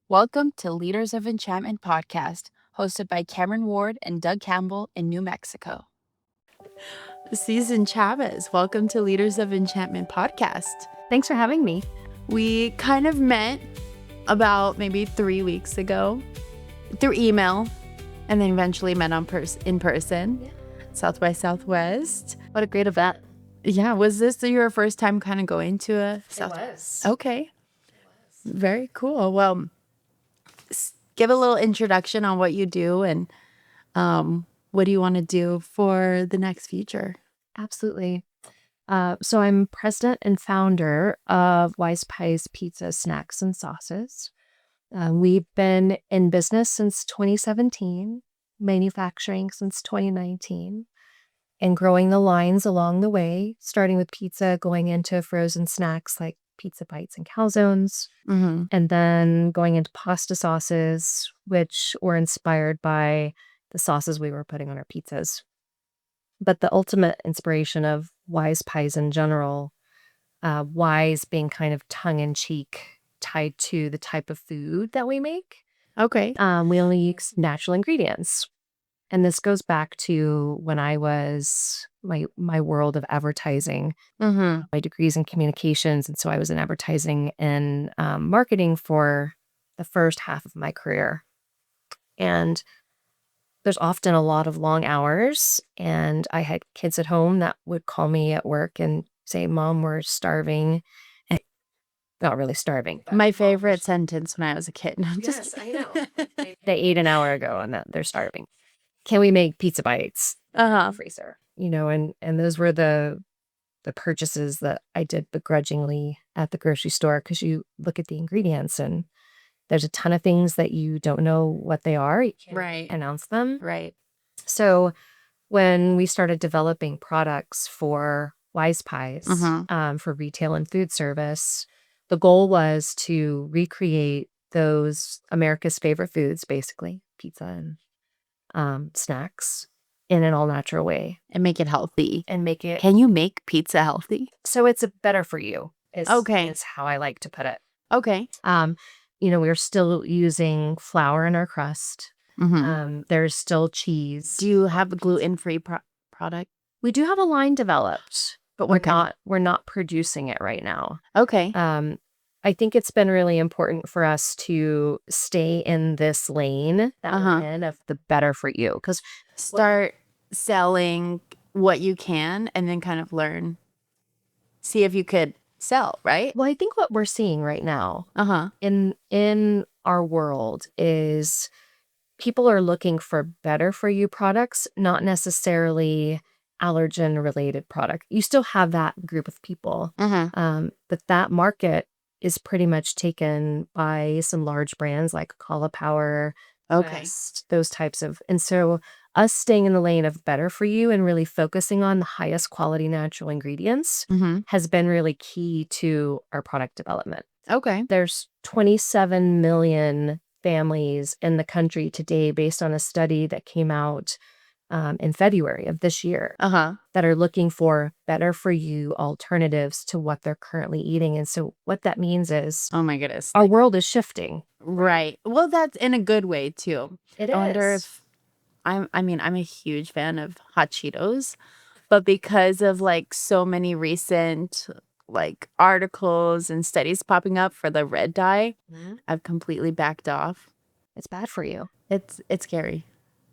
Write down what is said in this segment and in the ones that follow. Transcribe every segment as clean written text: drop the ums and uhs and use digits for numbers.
Welcome to Leaders of Enchantment podcast, hosted by Cameron Ward and Doug Campbell in New Mexico. Season Chavez, welcome to Leaders of Enchantment podcast. Thanks for having me. We kind of met about maybe 3 weeks ago through email, and then eventually met in person. Yeah. South by Southwest. What a great event. Yeah, was this your first time kind of going to a South? It was. Okay. It was. Very cool. Well, give a little introduction on what you do and what do you want to do for the next future? Absolutely. So I'm president and founder of WisePies Pizza Snacks and Sauces. We've been in business since 2017, manufacturing since 2019, and growing the lines along the way, starting with pizza, going into frozen snacks like pizza bites and calzones, and then going into pasta sauces, which were inspired by the sauces we were putting on our pizzas. But the ultimate inspiration of Wise Pies in general, wise being kind of tongue-in-cheek, tied to the type of food that we make. Okay. We only use natural ingredients. And this goes back to when I was my world of advertising, my degrees in communications. And so I was in advertising and marketing for the first half of my career. And there's often a lot of long hours. And I had kids at home that would call me at work and say, "Mom, we're starving." And not really starving. My favorite sentence when I was a kid. No, I'm just I know. They ate an hour ago and that they're starving. Can we make pizza bites? Freezer. And those were the purchases that I did begrudgingly at the grocery store, because you look at the ingredients and there's a ton of things that you don't know what they are. You can't announce them. Right. So when we started developing products for Wise Pies, for retail and food service, the goal was to recreate those America's favorite foods, basically pizza and snacks, in an all-natural way. And make it healthy. Can you make pizza healthy? So it's better for you, is how I like to put it. Okay. We're still using flour in our crust. There's still cheese. Do you have a gluten-free product? We do have a line developed, but we're not producing it right now. Okay. I think it's been really important for us to stay in this lane that we're in of the better for you, because start selling what you can and then kind of see if you could sell, right? Well, I think what we're seeing right now in our world is people are looking for better for you products, not necessarily allergen related product. You still have that group of people, but that market is pretty much taken by some large brands like Cauliflower, West, those types of. And so us staying in the lane of better for you and really focusing on the highest quality natural ingredients has been really key to our product development. Okay. There's 27 million families in the country today, based on a study that came out in February of this year, that are looking for better for you alternatives to what they're currently eating. And so what that means is, oh my goodness, our world is shifting. Right. Well, that's in a good way too. I wonder if I'm a huge fan of hot Cheetos, but because of so many recent articles and studies popping up for the red dye, I've completely backed off. It's bad for you. It's scary.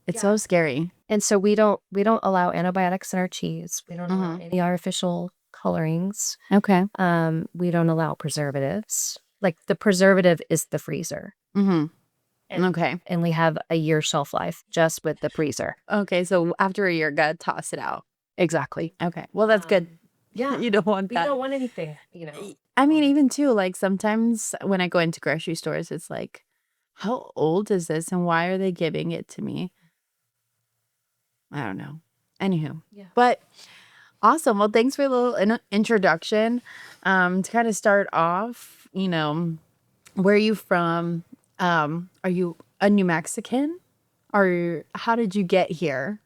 It's so scary. And so we don't allow antibiotics in our cheese. We don't allow any artificial colorings. Okay. We don't allow preservatives. The preservative is the freezer. Okay. And we have a year shelf life just with the freezer. Okay. So after a year, gotta toss it out. Exactly. Okay. Well, that's good. Yeah. You don't want that. We don't want anything, I mean, even too, sometimes when I go into grocery stores, it's how old is this and why are they giving it to me? I don't know. Anywho. Yeah. But awesome. Well, thanks for a little introduction. To kind of start off, where are you from? Are you a New Mexican? Or how did you get here?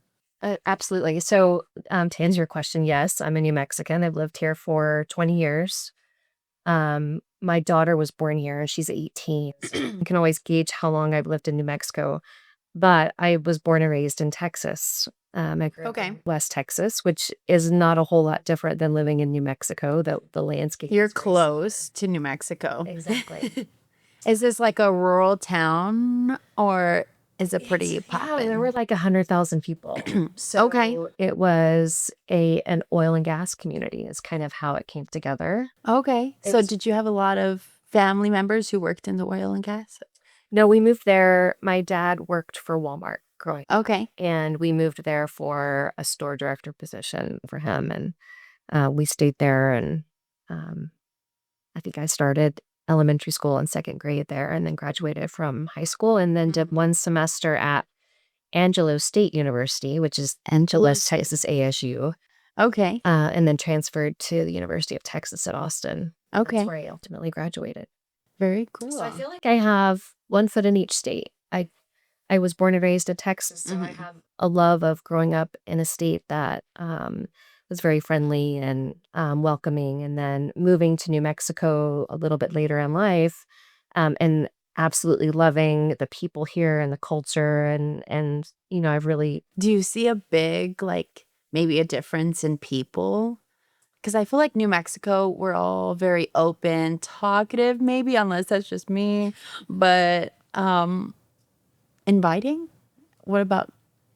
Absolutely. So to answer your question, yes, I'm a New Mexican. I've lived here for 20 years. my daughter was born here. She's 18. So you can always gauge how long I've lived in New Mexico. But I was born and raised in Texas. I grew up in West Texas, which is not a whole lot different than living in New Mexico. The landscape. You're is very close to New Mexico. Exactly. Is this like a rural town or is it pretty Yeah, poppin'? there were like 100,000 people. So Okay. it was an oil and gas community is kind of how it came together. Okay. It So was- did you have a lot of family members who worked in the oil and gas? No, we moved there. My dad worked for Walmart growing up, Okay. and we moved there for a store director position for him. And we stayed there. And I think I started elementary school in second grade there and then graduated from high school and then did one semester at Angelo State University, which is West Texas ASU, Okay. and then transferred to the University of Texas at Austin. Okay. That's where I ultimately graduated. Very cool. So I feel like I have one foot in each state. I was born and raised in Texas, so I have a love of growing up in a state that was very friendly and welcoming, and then moving to New Mexico a little bit later in life, and absolutely loving the people here and the culture, and I've really. Do you see a big, like, maybe a difference in people? Because I feel like New Mexico, we're all very open, talkative, maybe, unless that's just me, but inviting? What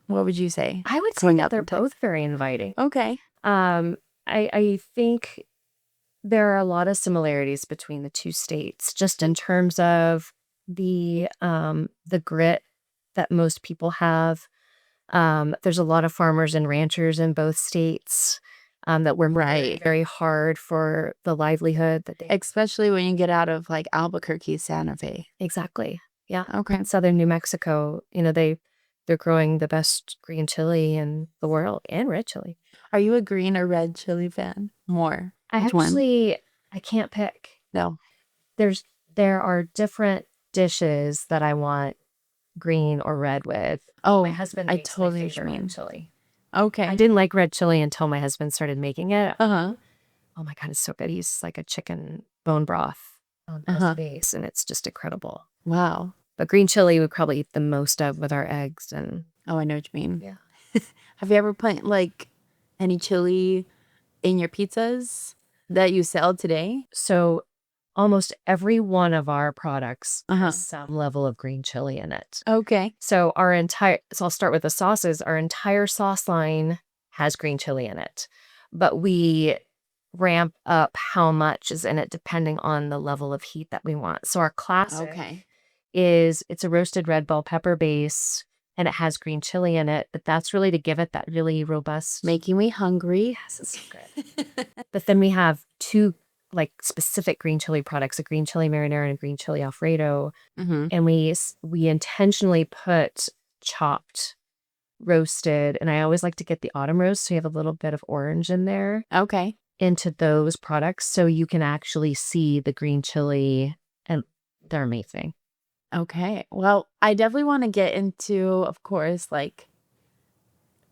would you say? I would say Growing that up they're in Texas. both very inviting. Okay. I think there are a lot of similarities between the two states, just in terms of the grit that most people have. There's a lot of farmers and ranchers in both states that work very, very hard for the livelihood that they. Especially when you get out of like Albuquerque, Santa Fe. Exactly. Yeah. Okay. In southern New Mexico, they're growing the best green chili in the world and red chili. Are you a green or red chili fan? More. Which one? I can't pick. No. There are different dishes that I want green or red with. Oh, my husband I makes totally my what you favorite mean. red chili. Okay. I didn't like red chili until my husband started making it. Uh-huh. Oh my God, it's so good. He's like a chicken bone broth as a base, and it's just incredible. Wow. But green chili we probably eat the most of with our eggs. And Oh, I know what you mean. yeah. Have you ever put like any chili in your pizzas that you sell today? So almost every one of our products Uh-huh. has some level of green chili in it. Okay. So I'll start with the sauces. Our entire sauce line has green chili in it, but we ramp up how much is in it depending on the level of heat that we want. So our classic it's a roasted red bell pepper base, and it has green chili in it, but that's really to give it that really robust. Making me hungry. Yes, it's so good. But then we have two like specific green chili products, a green chili marinara and a green chili Alfredo. Mm-hmm. And we intentionally put chopped, roasted, and I always like to get the autumn roast, so you have a little bit of orange in there, Okay. into those products, so you can actually see the green chili, and they're amazing. Okay. Well, I definitely want to get into, of course, like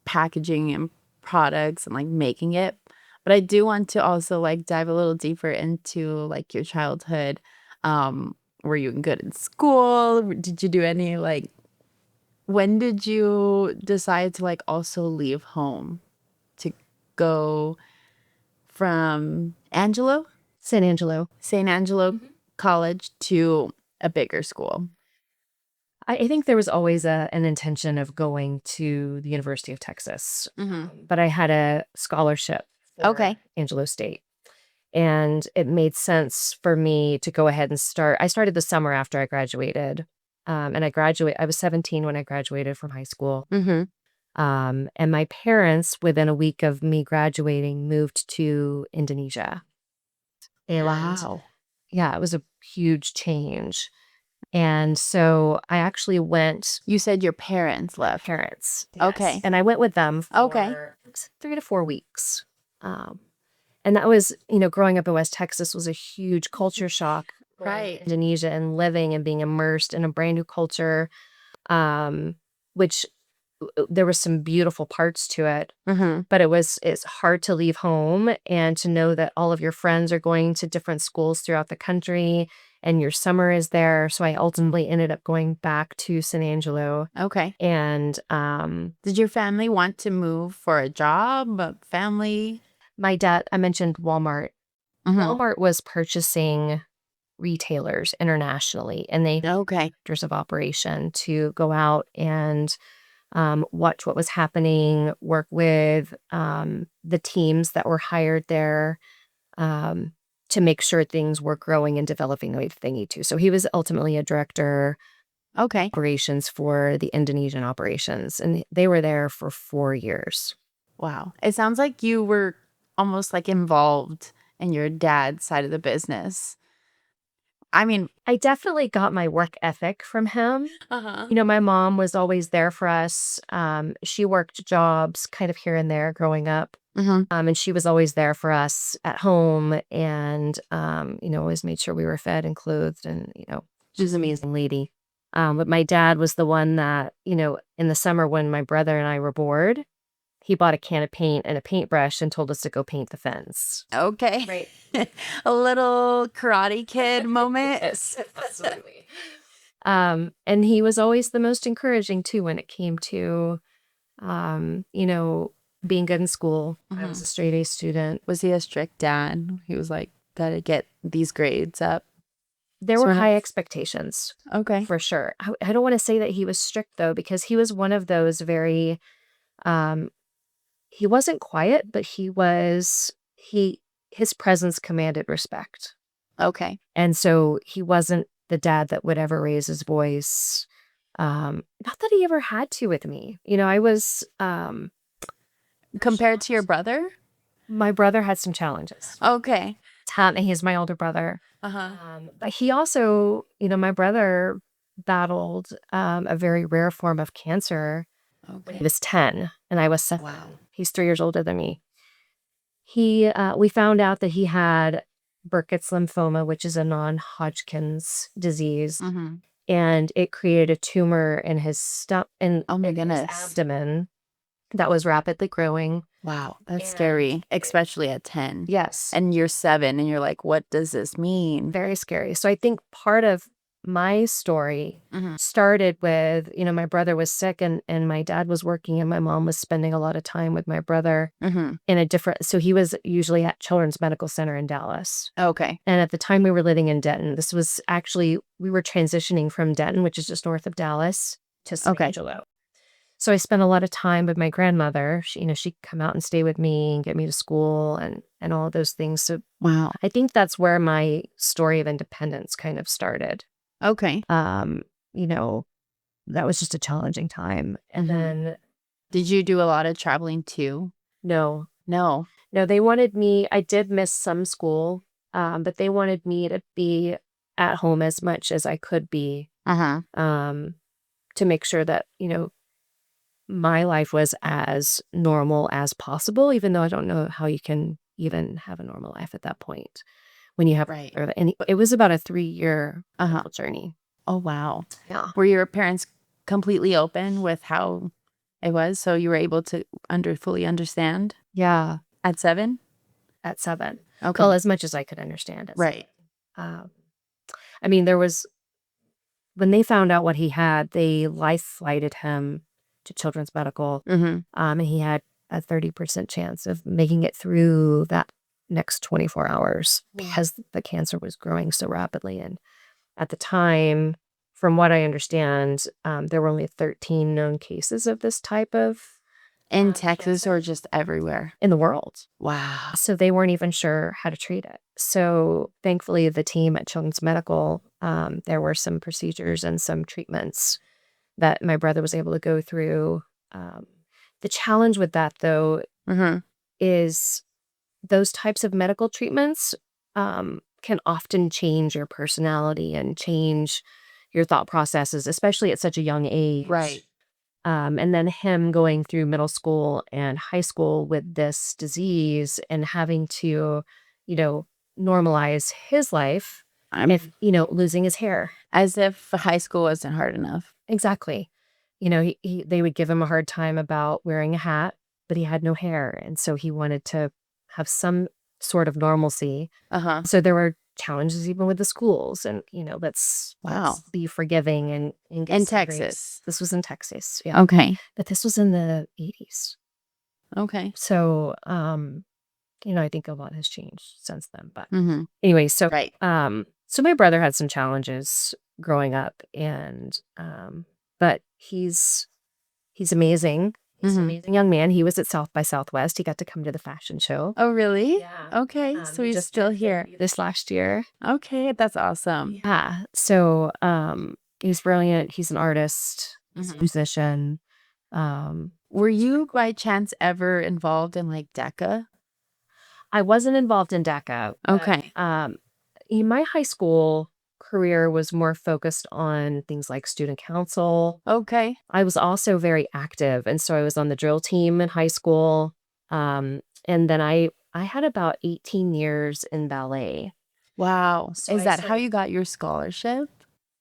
packaging and products and like making it. But I do want to also like dive a little deeper into like your childhood. Were you good in school? Did you do any like when did you decide to like also leave home to go from San Angelo. St. Angelo College to a bigger school? I think there was always an intention of going to the University of Texas, but I had a scholarship for Angelo State. And it made sense for me to go ahead and start. I started the summer after I graduated. And I was 17 when I graduated from high school. Mm-hmm. And my parents, within a week of me graduating, moved to Indonesia. And Wow. yeah, it was a huge change. And so I actually went. You said your parents left. Parents. Okay. Yes. And I went with them for 3 to 4 weeks. And that was, growing up in West Texas was a huge culture shock. Right. Indonesia, and living and being immersed in a brand new culture, which there was some beautiful parts to it, Mm-hmm. but it's hard to leave home and to know that all of your friends are going to different schools throughout the country and your summer is there. So I ultimately ended up going back to San Angelo. Okay. And Did your family want to move for a job, a family? my dad, I mentioned Walmart. Mm-hmm. Walmart was purchasing retailers internationally, and they Okay. directors of operation to go out and watch what was happening, work with the teams that were hired there um, to make sure things were growing and developing the way that they need to. So he was ultimately a director Okay. operations for the Indonesian operations, and they were there for 4 years. Wow. It sounds like you were almost like involved in your dad's side of the business. I mean, I definitely got my work ethic from him. uh-huh. My mom was always there for us. She worked jobs kind of here and there growing up. Mm-hmm. And she was always there for us at home and, always made sure we were fed and clothed and, she's an amazing lady. But my dad was the one that, in the summer when my brother and I were bored, he bought a can of paint and a paintbrush and told us to go paint the fence. Okay. Right. A little Karate Kid moment. Yes, absolutely. And he was always the most encouraging too when it came to, being good in school. I was a straight A student. Was he a strict dad? He was like, gotta get these grades up. There were Sort of. high expectations Okay. for sure. I don't want to say that he was strict though, because he was one of those very, um, he wasn't quiet, but his presence commanded respect. Okay. And so he wasn't the dad that would ever raise his voice. Not that he ever had to with me. I was Compared to your brother? my brother had some challenges. Okay. He's my older brother. Uh-huh. But he also, my brother battled a very rare form of cancer when he Okay. was 10 and I was 7. Wow. He's 3 years older than me. We found out that he had Burkitt's lymphoma, which is a non-Hodgkin's disease, Mm-hmm. and it created a tumor in his Oh my in his goodness. abdomen that was rapidly growing. Wow. That's And scary, especially at 10. yes, And you're 7 and you're like, what does this mean? very scary. So I think part of my story Mm-hmm. started with, my brother was sick and my dad was working and my mom was spending a lot of time with my brother Mm-hmm. so he was usually at Children's Medical Center in Dallas. Okay. And at the time we were living in Denton, this was actually, we were transitioning from Denton, which is just north of Dallas, to San Okay. Angelo. So I spent a lot of time with my grandmother. She'd come out and stay with me and get me to school and all of those things. So Wow. I think that's where my story of independence kind of started. Okay. That was just a challenging time. And then Did you do a lot of traveling too? no, No. they wanted me, I did miss some school, but they wanted me to be at home as much as I could be, Uh-huh. to make sure that, my life was as normal as possible, even though I don't know how you can even have a normal life at that point when you have, Right. and it was about a 3-year Uh-huh. journey. Oh, wow. Yeah. Were your parents completely open with how it was? So you were able to fully understand Yeah. at 7? At 7. Okay. Well, as much as I could understand it. Right. I mean, when they found out what he had, they life flighted him to Children's Medical. Mm-hmm. And he had a 30% chance of making it through that next 24 hours because the cancer was growing so rapidly. And at the time, from what I understand, there were only 13 known cases of this type of In Texas cancer or just everywhere? in the world. Wow. So they weren't even sure how to treat it. So thankfully, the team at Children's Medical, there were some procedures and some treatments that my brother was able to go through. The challenge with that, though, Mm-hmm. is those types of medical treatments can often change your personality and change your thought processes, especially at such a young age. Right. And then him going through middle school and high school with this disease and having to, normalize his life I'm if, losing his hair. as if high school wasn't hard enough. Exactly. they would give him a hard time about wearing a hat, but he had no hair. And so he wanted to have some sort of normalcy. Uh-huh. So there were challenges even with the schools and, Wow. let's be forgiving and get In some Texas. grace. This was in Texas. Yeah. Okay. But this was in the 80s. Okay. So, I think a lot has changed since then. But Mm-hmm. anyway, so Right. so my brother had some challenges growing up, and but he's amazing. He's an Mm-hmm. amazing young man. He was at South by Southwest. He got to come to the fashion show. Oh, really? Yeah. Okay. So He he's just still turned here. 50 this last year. Okay, that's awesome. Yeah. So he's brilliant. He's an artist. He's a Mhm. musician. Were you by chance ever involved in like DECA? I wasn't involved in DECA. Okay. In my high school career was more focused on things like student council. Okay. I was also very active, and so I was on the drill team in high school. And then I had about 18 years in ballet. Wow. So Is I that how started- you got your scholarship?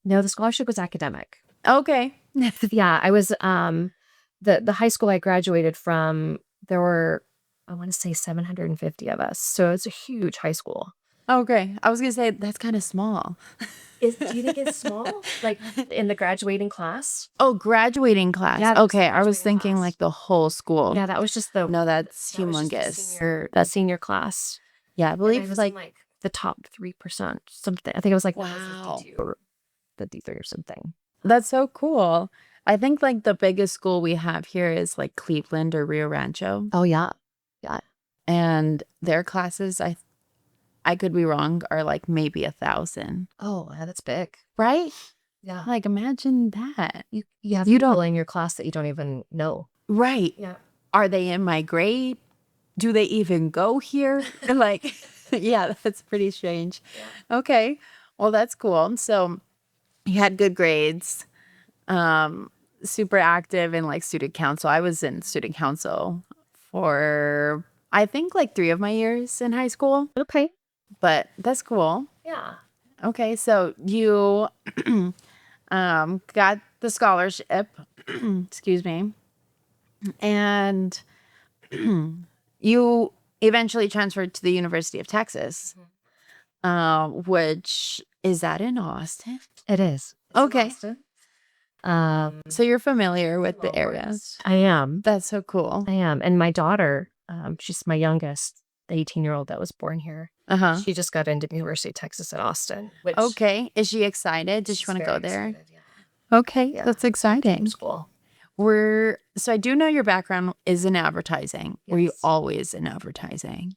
No, the scholarship was academic. Okay. Yeah, I was the high school I graduated from, there were, I want to say, 750 of us. So it's a huge high school. Okay. I was gonna say that's kind of small. Do you think it's small? Like in the graduating class? Oh, graduating class. Yeah, that was the Okay, I was graduating thinking class. like the whole school. Yeah, that was just the No, that's that was just the humongous. that senior class. Yeah, I And I believe was like in like the top 3%, something. I think it was like wow. 52 or 53 or something. That's so cool. I think like the biggest school we have here is like Cleveland or Rio Rancho, Oh yeah. Yeah. and their classes, I could be wrong, are like maybe 1,000. Oh, yeah, that's big. Right? Yeah. Like imagine that. You have You people don't in your class that you don't even know. right. Yeah. Are they in my grade? Do they even go here? Like, yeah, that's pretty strange. Okay. Well, that's cool. So you had good grades, super active in like student council. I was in student council for I think like 3 of my years in high school, Okay. but that's cool. Yeah. Okay, so you got the scholarship, excuse me, and you eventually transferred to the University of Texas, which is that in Austin? It is. It's in Okay, Austin. so you're familiar with the area. I am. That's so cool. I am. And my daughter, she's my youngest, the 18-year-old that was born here. Uh-huh. She just got into the University of Texas at Austin. Which Okay, is she excited? Does she she's want to go very there? excited, yeah. Okay, Yeah. that's exciting. School. So I do know your background is in advertising. Were you Yes. always in advertising?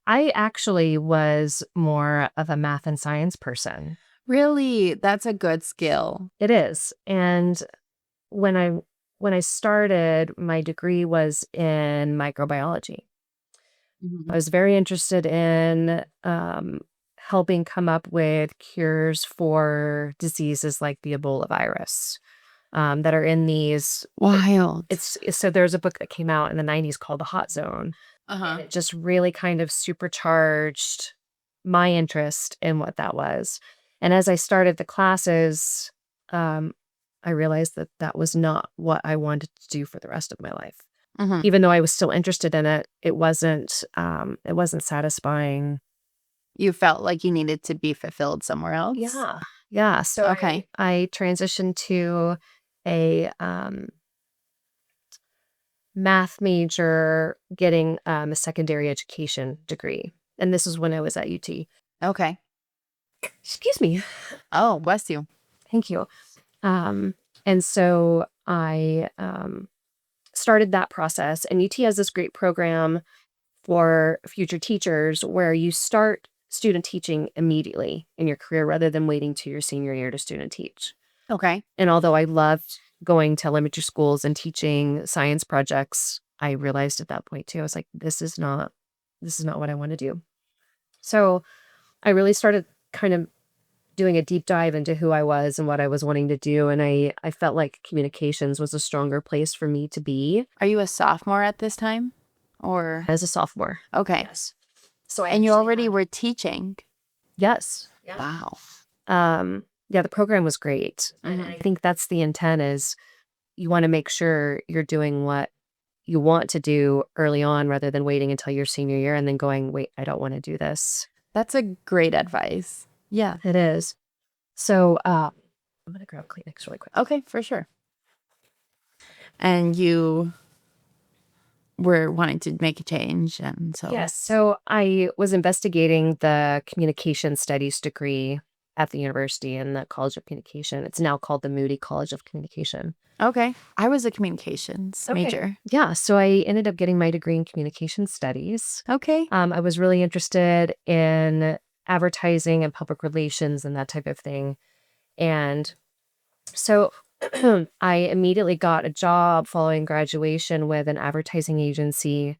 I actually was more of a math and science person. Really? That's a good skill. It is. And when I started, my degree was in microbiology. I was very interested in helping come up with cures for diseases like the Ebola virus that are in these. Wild. So there's a book that came out in the 90s called The Hot Zone. Uh-huh. And it just really kind of supercharged my interest in what that was. And as I started the classes, I realized that that was not what I wanted to do for the rest of my life. Mhm. Even though I was still interested in it, it wasn't satisfying. You felt like you needed to be fulfilled somewhere else? Yeah. Yeah. So Okay. I transitioned to a math major, getting a secondary education degree. And this is when I was at UT. Okay. Excuse me. Oh, bless you. Thank you. And so I started that process. And UT has this great program for future teachers where you start student teaching immediately in your career rather than waiting to your senior year to student teach. Okay. And although I loved going to elementary schools and teaching science projects, I realized at that point too, I was like, this is not what I want to do. So I really started kind of doing a deep dive into who I was and what I was wanting to do. And I felt like communications was a stronger place for me to be. Are you a sophomore at this time? Or As a sophomore. okay. Yes. So And you already were teaching. Yes. Yeah. Wow. Yeah, the program was great. And I think that's the intent is you want to make sure you're doing what you want to do early on rather than waiting until your senior year and then going, wait, I don't want to do this. That's a great advice. Yeah. It is. So I'm going to grab Kleenex really quick. Okay, for sure. And you were wanting to make a change, and so Yes. So I was investigating the communication studies degree at the university in the College of Communication. It's now called the Moody College of Communication. Okay. I was a communications major. Yeah. So I ended up getting my degree in communication studies. Okay. I was really interested in advertising and public relations and that type of thing. And so I immediately got a job following graduation with an advertising agency.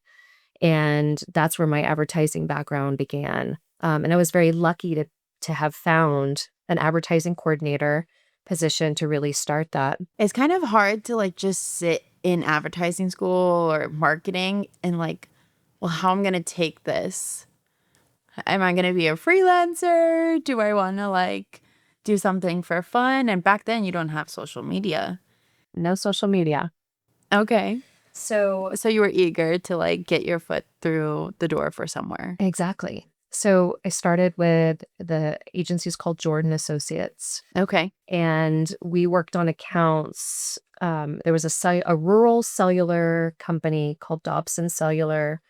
And that's where my advertising background began. And I was very lucky to have found an advertising coordinator position to really start that. It's kind of hard to like just sit in advertising school or marketing and like, well, how am I going to take this? Am I going to be a freelancer? Do I want to like do something for fun? And back then you don't have social media. No social media. Okay. So you were eager to like get your foot through the door for somewhere. exactly. So I started with the agency's called Jordan Associates. Okay. And we worked on accounts. There was a rural cellular company called Dobson Cellular,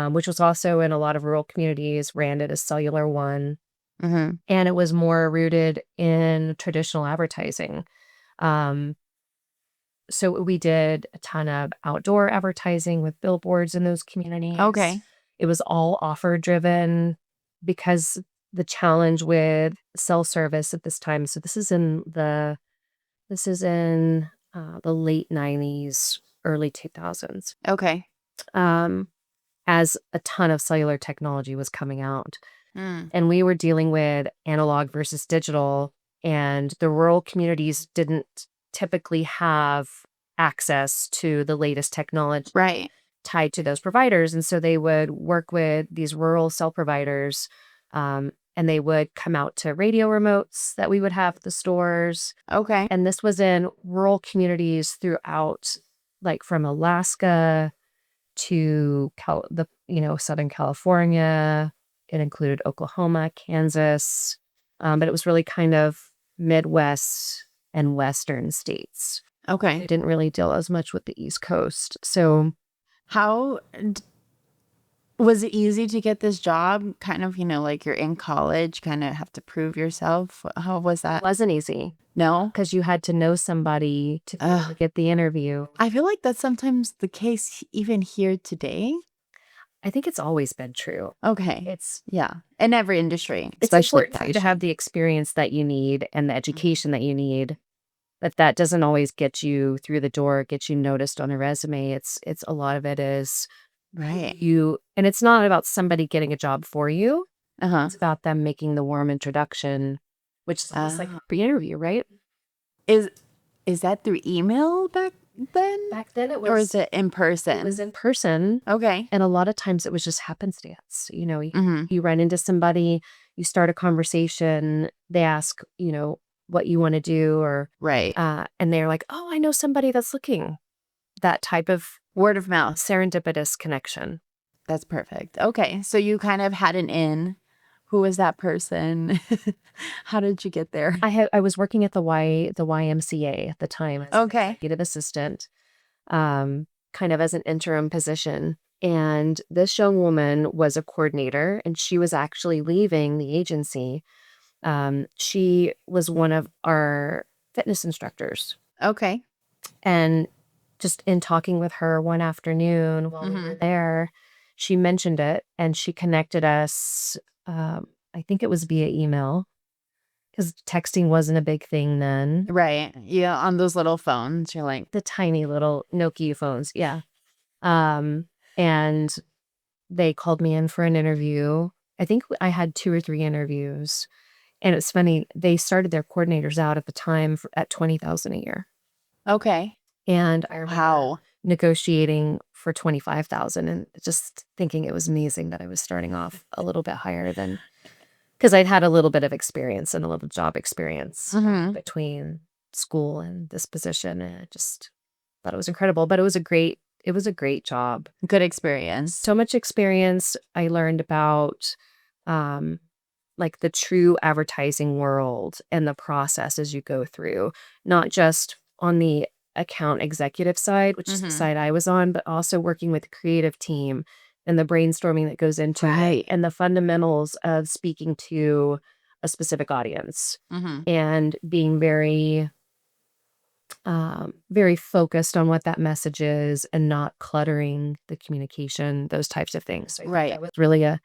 which was also in a lot of rural communities, ran it as Cellular One. Mm-hmm. And it was more rooted in traditional advertising. So we did a ton of outdoor advertising with billboards in those communities. Okay. It was all offer driven because the challenge with cell service at this time. So this is in the late 90s, early 2000s. Okay. As a ton of cellular technology was coming out. Mm. And we were dealing with analog versus digital, and the rural communities didn't typically have access to the latest technology Right. tied to those providers. And so they would work with these rural cell providers, and they would come out to radio remotes that we would have at the stores. Okay. And this was in rural communities throughout, like from Alaska to Southern California. It included Oklahoma, Kansas, but it was really kind of Midwest and Western states. Okay. It didn't really deal as much with the East Coast. So how was it easy to get this job? Kind of, like you're in college, kind of have to prove yourself. How was that? it wasn't easy No? because you had to know somebody to be able to get the interview. I feel like that's sometimes the case even here today. I think it's always been true. Okay. It's in every industry, especially for you to have the experience that you need and the education that you need. But that doesn't always get you through the door, get you noticed on a resume. It's a lot of it is right. And it's not about somebody getting a job for you. It's about them making the warm introduction, which is like a pre-interview, right? Is that through email back then? Back then it was, or is it in person? It was in person. Okay. And a lot of times it was just happenstance. You run into somebody, you start a conversation, they ask, what you want to do, or right. And they're like, oh, I know somebody that's looking. That type of word of mouth, serendipitous connection. That's perfect. Okay, so you kind of had an in. Who was that person? How did you get there? I was working at the YMCA at the time as an executive assistant, kind of as an interim position. And this young woman was a coordinator, and she was actually leaving the agency. She was one of our fitness instructors. Okay. And just in talking with her one afternoon while we were there, she mentioned it and she connected us. I think it was via email because texting wasn't a big thing then. Right. Yeah. On those little phones, you're like the tiny little Nokia phones. Yeah. And they called me in for an interview. I think I had 2 or 3 interviews. And it's funny, they started their coordinators out at the time at $20,000 a year. Okay. And I remember negotiating for $25,000 and just thinking it was amazing that I was starting off a little bit higher than, because I'd had a little bit of experience and a little job experience between school and this position, and I just thought it was incredible. But it was a great job. Good experience. So much experience. I learned about like the true advertising world and the process as you go through, not just on the account executive side, which is the side I was on, but also working with the creative team and the brainstorming that goes into it and the fundamentals of speaking to a specific audience and being very focused on what that message is and not cluttering the communication, those types of things. So I think that was really a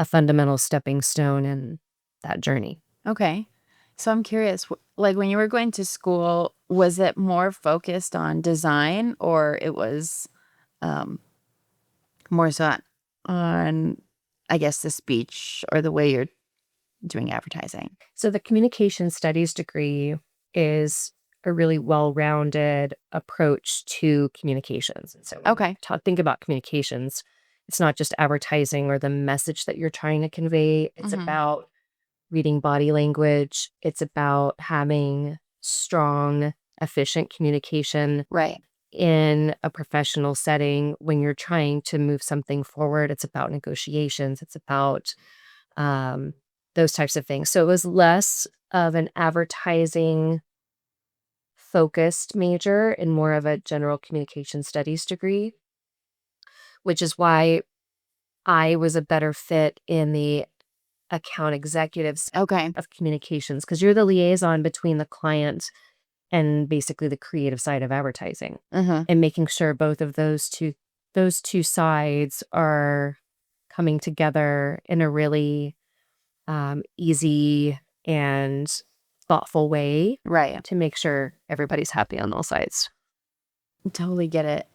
fundamental stepping stone in that journey. Okay. So I'm curious, like when you were going to school, was it more focused on design or it was more so on, I guess, the speech or the way you're doing advertising? So the communication studies degree is a really well-rounded approach to communications. And so when you think about communications, it's not just advertising or the message that you're trying to convey. It's about reading body language. It's about having strong, efficient communication in a professional setting. When you're trying to move something forward, it's about negotiations. It's about those types of things. So it was less of an advertising focused major and more of a general communication studies degree, which is why I was a better fit in the account executives of communications, because you're the liaison between the client and basically the creative side of advertising and making sure both of those two sides are coming together in a really easy and thoughtful way to make sure everybody's happy on all sides. Totally get it.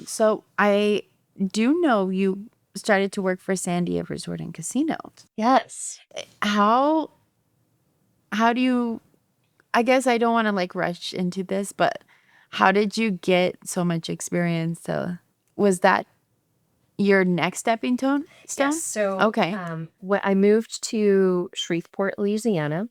So I do know you started to work for Sandia Resort and Casino. Yes. How do you, I guess I don't want to like rush into this, but how did you get so much experience? Was that your next stepping stone? Yes. So when I moved to Shreveport, Louisiana,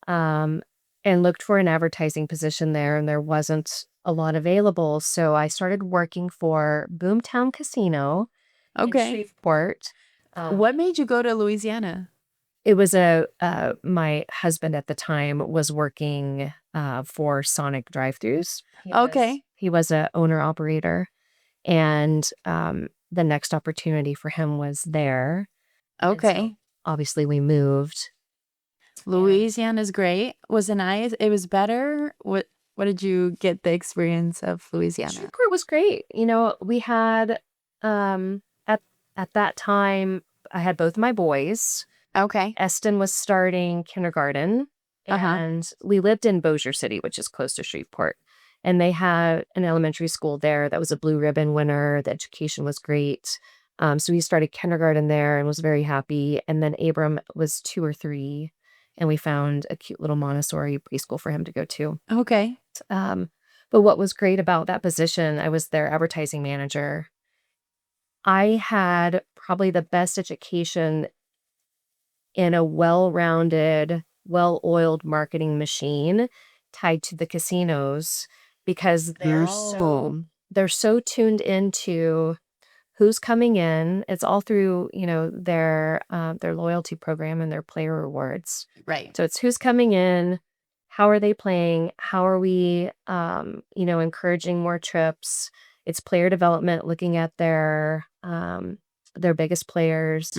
and looked for an advertising position there, and there wasn't a lot available. So I started working for Boomtown Casino in Shreveport. What made you go to Louisiana? It was my husband at the time was working for Sonic drive-thrus. He was a owner operator, and the next opportunity for him was there. So obviously we moved. Louisiana is great. Was it nice? It was better. What did you get the experience of Louisiana? Shreveport was great. You know, we had at that time I had both my boys. Eston was starting kindergarten, and we lived in Bossier City, which is close to Shreveport. And they had an elementary school there that was a blue ribbon winner. The education was great. So he started kindergarten there and was very happy. And then Abram was 2 or 3, and we found a cute little Montessori preschool for him to go to. But what was great about that position, I was their advertising manager. I had probably the best education in a well-rounded, well-oiled marketing machine tied to the casinos, because they're so tuned into who's coming in. It's all through, their loyalty program and their player rewards. So it's who's coming in, how are they playing, how are we, encouraging more trips. It's player development, looking at their biggest players.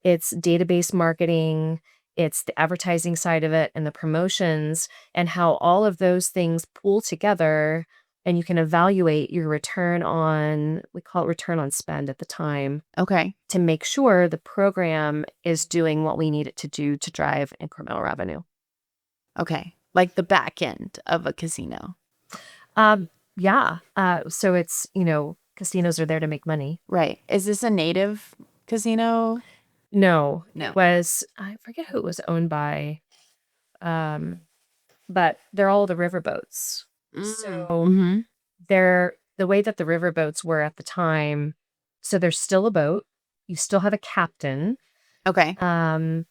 It's database marketing. It's the advertising side of it and the promotions, and how all of those things pool together, and you can evaluate your return on, we call it return on spend at the time, to make sure the program is doing what we need it to do to drive incremental revenue. Like the back end of a casino. Yeah. So it's, casinos are there to make money. Is this a native casino? No. It was, I forget who it was owned by, but they're all the riverboats. So they're, the way that the riverboats were at the time, so there's still a boat, you still have a captain. And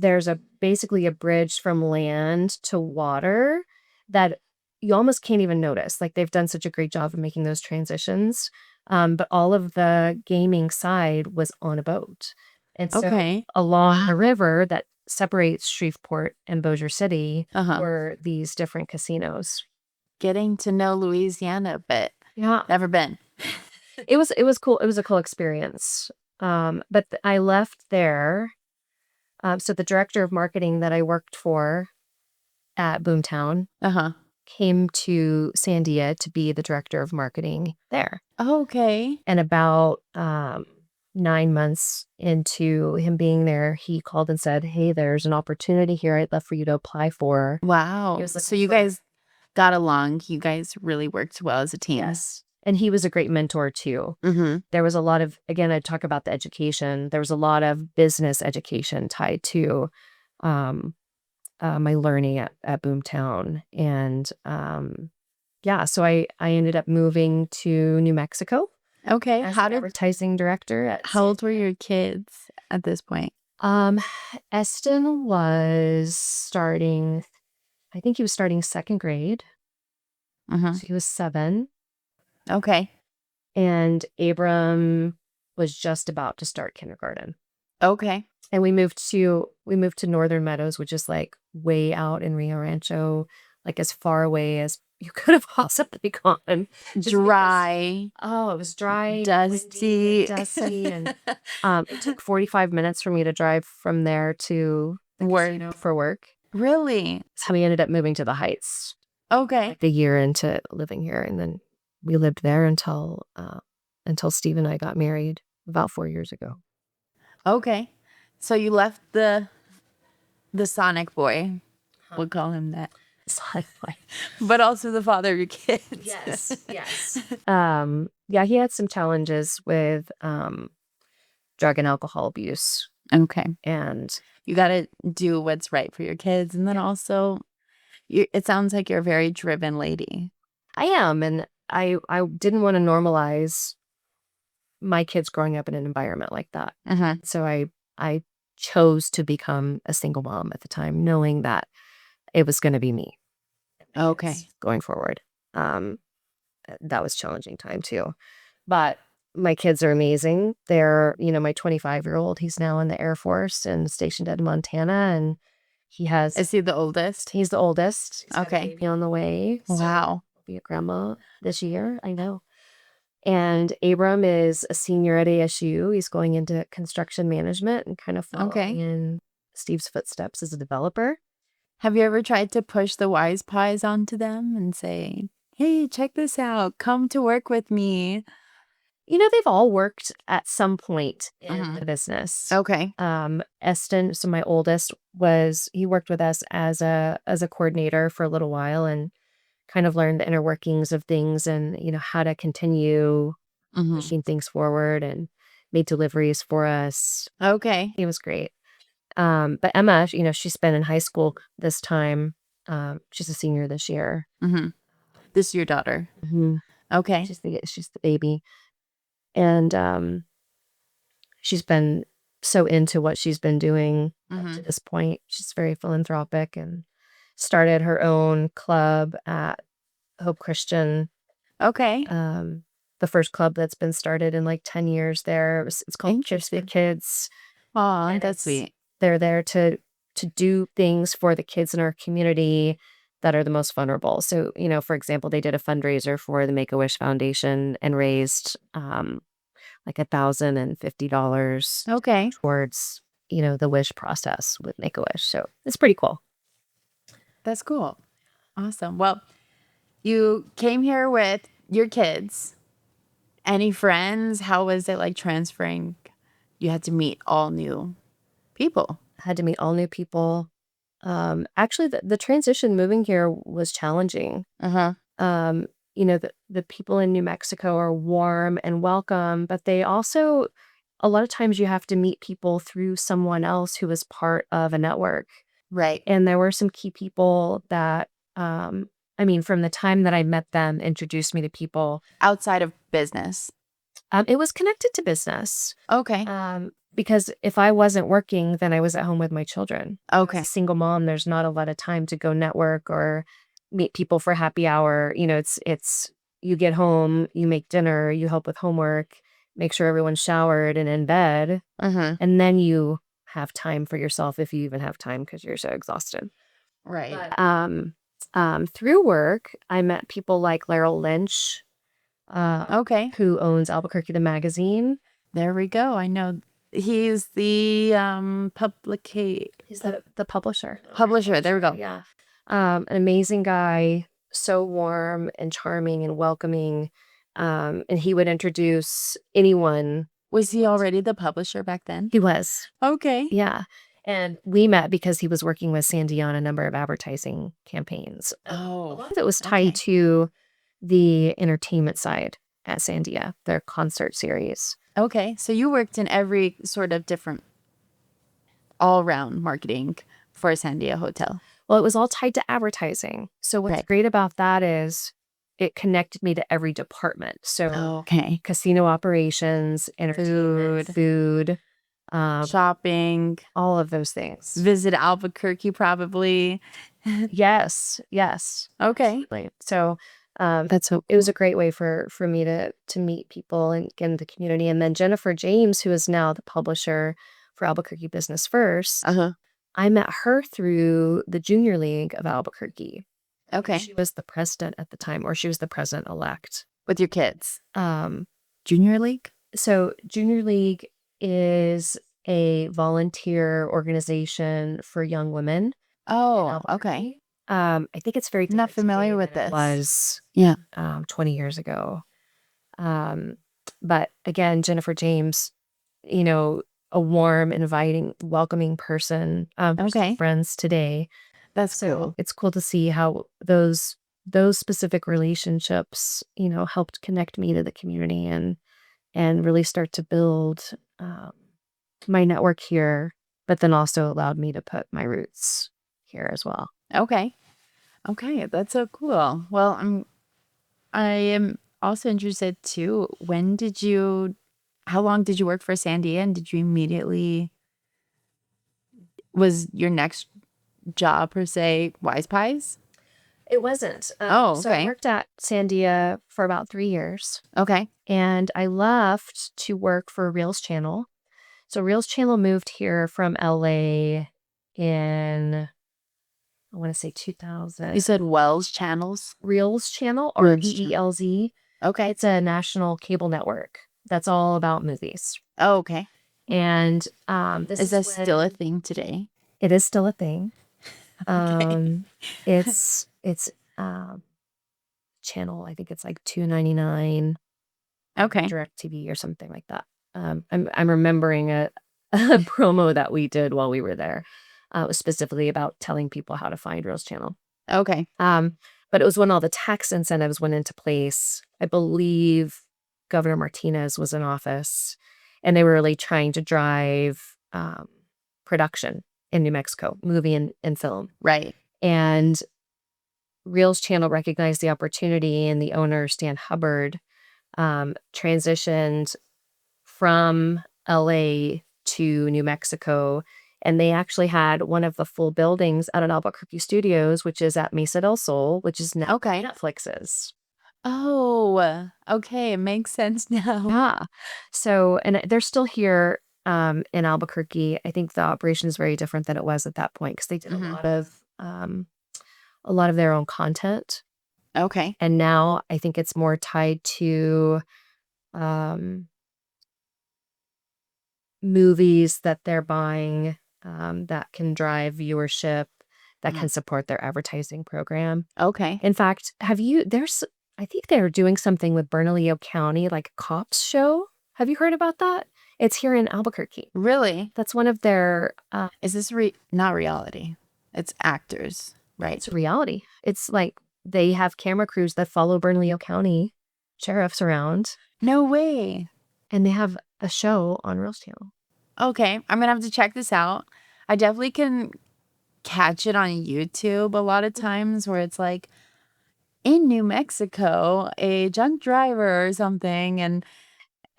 there's basically a bridge from land to water that you almost can't even notice. Like they've done such a great job of making those transitions. But all of the gaming side was on a boat. And so Okay. along a river that separates Shreveport and Bossier City Uh-huh. were these different casinos. Getting to know Louisiana a bit. Yeah. Never been. It was cool. It was a cool experience. But I left there. So the director of marketing that I worked for at Boomtown Uh-huh. came to Sandia to be the director of marketing there. Okay. And about 9 months into him being there, he called and said, "Hey, there's an opportunity here I'd love for you to apply for." Wow. He was So looking you for- guys got along. You guys really worked well as a team. Yes. And he was a great mentor too. Mm-hmm. There was a lot of, again, I talk about the education. There was a lot of business education tied to my learning at Boomtown. And yeah, so I ended up moving to New Mexico Okay. as an advertising director at How old were your kids at this point? Eston was starting, I think he was starting second grade. Mm-hmm. So he was 7. Okay. And Abram was just about to start kindergarten. Okay. And we moved to Northern Meadows, which is like way out in Rio Rancho, like as far away as you could have possibly gone. Dry. Oh, it was dry, Dusty. windy, dusty, and it took 45 minutes for me to drive from there to the casino for work. Really? That's how we ended up moving to the Heights. Okay. Like a year into living here, and then we lived there until Steve and I got married about 4 years ago. Okay. So you left the Sonic boy. We'll call him that. But also the father of your kids. Yes, yes. Yeah, he had some challenges with drug and alcohol abuse. Okay. And you got to do what's right for your kids. And then also, it sounds like you're a very driven lady. I am. And I didn't want to normalize my kids growing up in an environment like that. Uh-huh. So I chose to become a single mom at the time, knowing that it was going to be me. Okay. Going forward. That was a challenging time too. But my kids are amazing. They're, my 25-year-old, he's now in the Air Force and stationed in Montana, and he has... Is he the oldest? He's the oldest. He's okay. got a baby on the way. Wow. So I'll be a grandma this year. I know. And Abram is a senior at ASU. He's going into construction management and kind of following in Steve's footsteps as a developer. Have you ever tried to push the WisePies onto them and say, "Hey, check this out. Come to work with me"? They've all worked at some point in the business. Okay. Eston, so my oldest, he worked with us as a coordinator for a little while and kind of learned the inner workings of things and, how to continue pushing things forward, and made deliveries for us. Okay. It was great. But Emma, she's been in high school this time. She's a senior this year. This is your daughter. Okay. She's the baby. And she's been so into what she's been doing up to this point. She's very philanthropic and started her own club at Hope Christian. Okay. The first club that's been started in like 10 years there. It's called Kids for Kids. Aw, that's sweet. They're there to do things for the kids in our community that are the most vulnerable. So, for example, they did a fundraiser for the Make-A-Wish Foundation and raised like $1,050 Okay. towards, the wish process with Make-A-Wish. So it's pretty cool. That's cool. Awesome. Well, you came here with your kids. Any friends? How was it like transferring? You had to meet all new people. Had to meet all new people. Actually, the transition moving here was challenging. The people in New Mexico are warm and welcome, but they also, a lot of times you have to meet people through someone else who is part of a network. Right. And there were some key people that, from the time that I met them, introduced me to people. Outside of business. It was connected to business. Okay. because if I wasn't working, then I was at home with my children. Okay. As a single mom, there's not a lot of time to go network or meet people for happy hour. It's you get home, you make dinner, you help with homework, make sure everyone's showered and in bed, and then you have time for yourself if you even have time because you're so exhausted. Right. Through work, I met people like Laryl Lynch, Okay. who owns Albuquerque the magazine. There we go. I know he's the He's the publisher. publisher. There we go. Yeah. An amazing guy, so warm and charming and welcoming. And he would introduce anyone. Was he already the publisher back then? He was. Okay. Yeah. And we met because he was working with Sandy on a number of advertising campaigns. A lot of it was tied to the entertainment side at Sandia, their concert series. Okay. So you worked in every sort of different all-round marketing for Sandia Hotel. Well, it was all tied to advertising. So what's great about that is it connected me to every department. So casino operations, entertainment, food, shopping, all of those things. Visit Albuquerque probably. Yes. Okay. So it was a great way for me to meet people and get into the community. And then Jennifer James, who is now the publisher for Albuquerque Business First, I met her through the Junior League of Albuquerque. Okay. She was the president at the time, or she was the president-elect. With your kids? Junior League? So Junior League is a volunteer organization for young women. Oh, okay. I think it's very not familiar with this. It was 20 years ago. But again, Jennifer James, a warm, inviting, welcoming person. We're still friends today. That's cool. It's cool to see how those specific relationships, helped connect me to the community and really start to build my network here, but then also allowed me to put my roots here as well. Okay, that's so cool. Well, I am also interested too. How long did you work for Sandia, and did you immediately, was your next job per se WisePies? It wasn't. So I worked at Sandia for about 3 years. Okay. And I left to work for Reels Channel. So Reels Channel moved here from LA in, I want to say 2000. You said Wells Channels? Reels Channel, or EELZ. Okay. It's a national cable network that's all about movies. Oh, okay. And is that still a thing today? It is still a thing. It's channel, I think it's like $2.99. Okay. DirecTV or something like that. I'm remembering a promo that we did while we were there. It was specifically about telling people how to find Reels Channel. Okay. But it was when all the tax incentives went into place. I believe Governor Martinez was in office, and they were really trying to drive production in New Mexico, movie and film. Right. And Reels Channel recognized the opportunity, and the owner, Stan Hubbard, transitioned from LA to New Mexico. And they actually had one of the full buildings out at Albuquerque Studios, which is at Mesa del Sol, which is now Netflix's. Oh, okay. It makes sense now. Yeah. So, and they're still here in Albuquerque. I think the operation is very different than it was at that point because they did a lot of their own content. Okay. And now I think it's more tied to movies that they're buying that can drive viewership, that can support their advertising program. Okay. In fact, I think they're doing something with Bernalillo County, like a cops show. Have you heard about that? It's here in Albuquerque. Really? That's one of their... is this not reality? It's actors, right? It's reality. It's like they have camera crews that follow Bernalillo County sheriffs around. No way. And they have a show on Reels Channel. Okay. I'm going to have to check this out. I definitely can catch it on YouTube a lot of times where it's like, in New Mexico, a drunk driver or something, and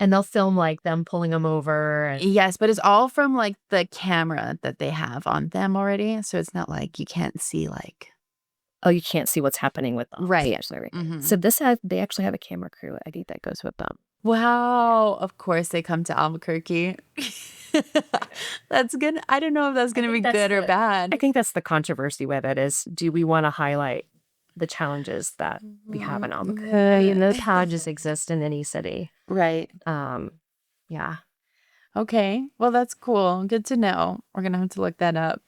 And they'll film like them pulling them over. And Yes, but it's all from like the camera that they have on them already. So it's not like you can't see like. oh, you can't see what's happening with them. Right. Actually, right. Mhm. So they actually have a camera crew, I think, that goes with them. Wow. Of course they come to Albuquerque. That's good. I don't know if that's going to be good or I bad. think that's the controversy with it is, do we want to highlight the challenges that we have in Albuquerque? I mean, those challenges exist in any city. Right. Yeah. Okay. Well, that's cool. Good to know. We're going to have to look that up.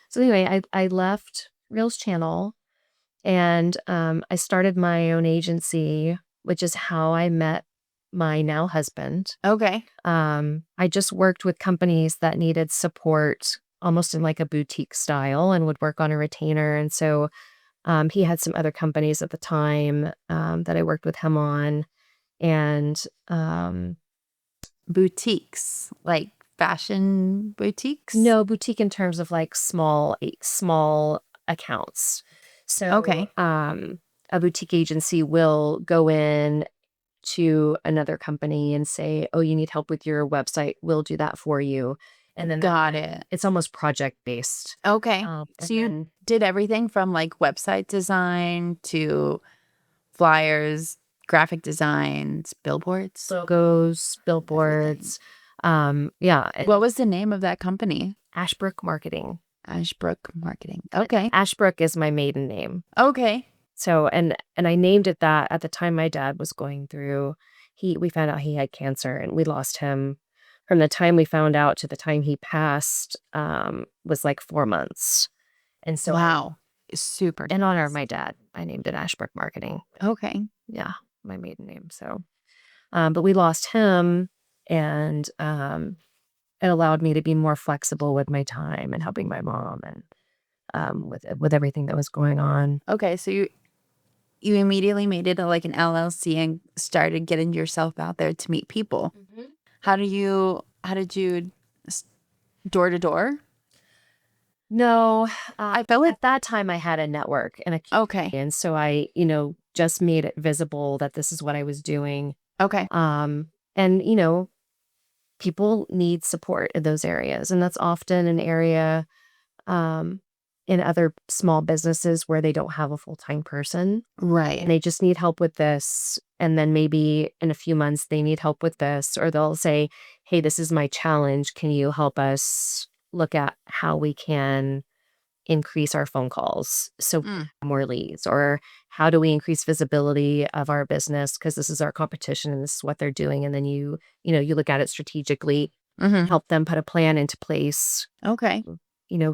So anyway, I left Reels Channel and I started my own agency, which is how I met my now husband. Okay. I just worked with companies that needed support almost in like a boutique style and would work on a retainer. And so he had some other companies at the time that I worked with him on. And Boutiques, like fashion boutiques? no, boutique in terms of like small accounts. So Okay. a boutique agency will go in to another company and say, oh, you need help with your website, we'll do that for you. And then Got it. it's almost project based. Okay. So you did everything from like website design to flyers, graphic designs, billboards. Logos, billboards. Yeah. What was the name of that company? Ashbrook Marketing. Ashbrook Marketing. Okay. Ashbrook is my maiden name. Okay. So, and I named it that at the time my dad was going through, we found out he had cancer and we lost him from the time we found out to the time he passed, was like 4 months. And so, Wow. Super. in honor of my dad, I named it Ashbrook Marketing. Okay. Yeah, my maiden name. So, but we lost him and it allowed me to be more flexible with my time and helping my mom and with everything that was going on. Okay. So you immediately made it like an LLC and started getting yourself out there to meet people. How did you door to door? No, I feel like at that time I had a network and okay. and so I, just made it visible that this is what I was doing. Okay. And people need support in those areas, and that's often an area in other small businesses where they don't have a full-time person. Right. And they just need help with this. And then maybe in a few months they need help with this, or they'll say, hey, this is my challenge. Can you help us look at how we can increase our phone calls so more leads, or how do we increase visibility of our business because this is our competition and this is what they're doing. And then you look at it strategically, help them put a plan into place, Okay.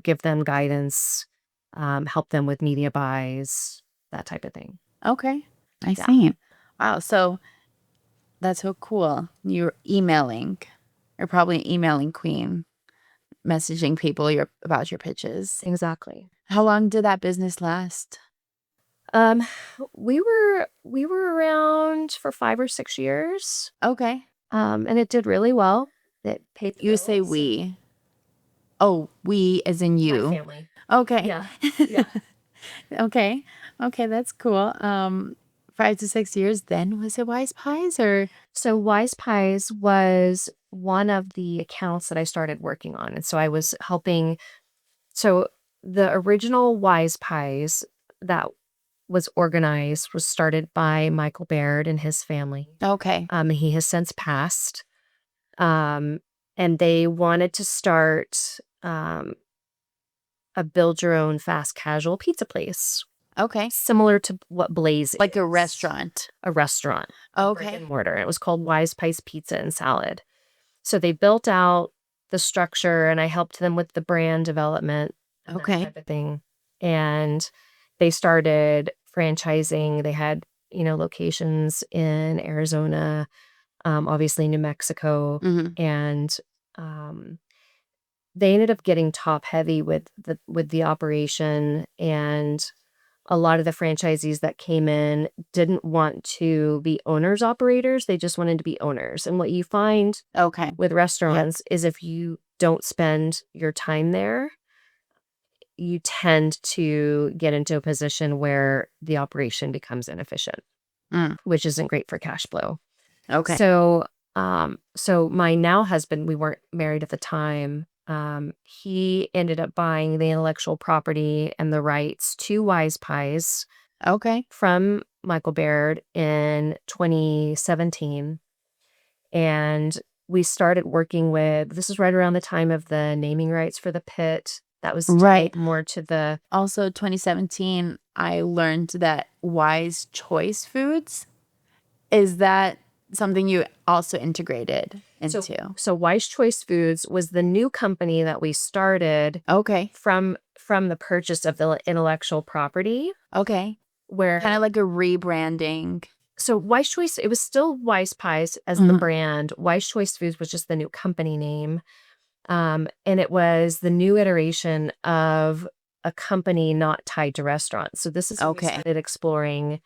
give them guidance, help them with media buys, that type of thing. Okay. I see. Wow. So that's so cool. You're emailing. You're probably an emailing queen, messaging people about your pitches. Exactly. How long did that business last? We were around for 5 or 6 years. Okay. And it did really well. It paid the You say bills. we. Oh, we as in you. My family. Okay. Yeah. Yeah. Okay. Okay, that's cool. 5 to 6 years. Then was it WisePies or? So WisePies was one of the accounts that I started working on. And so I was helping. So the original WisePies that was organized was started by Michael Baird and his family. Okay. He has since passed. And they wanted to start a build your own fast casual pizza place. Okay. Similar to what Blaze is. Like a restaurant. A restaurant. Okay. Brick and mortar. It was called WisePies Pizza and Salad. So they built out the structure and I helped them with the brand development. Okay. That type of thing. And they started franchising. They had, locations in Arizona, obviously New Mexico. And they ended up getting top heavy with the operation, and a lot of the franchisees that came in didn't want to be owners operators. They just wanted to be owners. And what you find with restaurants is if you don't spend your time there, you tend to get into a position where the operation becomes inefficient, which isn't great for cash flow. Okay. So So my now husband, we weren't married at the time. He ended up buying the intellectual property and the rights to WisePies Okay. from Michael Baird in 2017. And we started working with, this is right around the time of the naming rights for the pit. That was Right. tied more to the, Also, 2017, I learned that WiseChoice Foods, is that something you also integrated into? so WiseChoice Foods was the new company that we started Okay. from the purchase of the intellectual property, Okay. where Kind of like a rebranding. so WiseChoice, it was still WisePies as the brand. WiseChoice Foods was just the new company name. And it was the new iteration of a company not tied to restaurants. So this is when we Okay. started exploring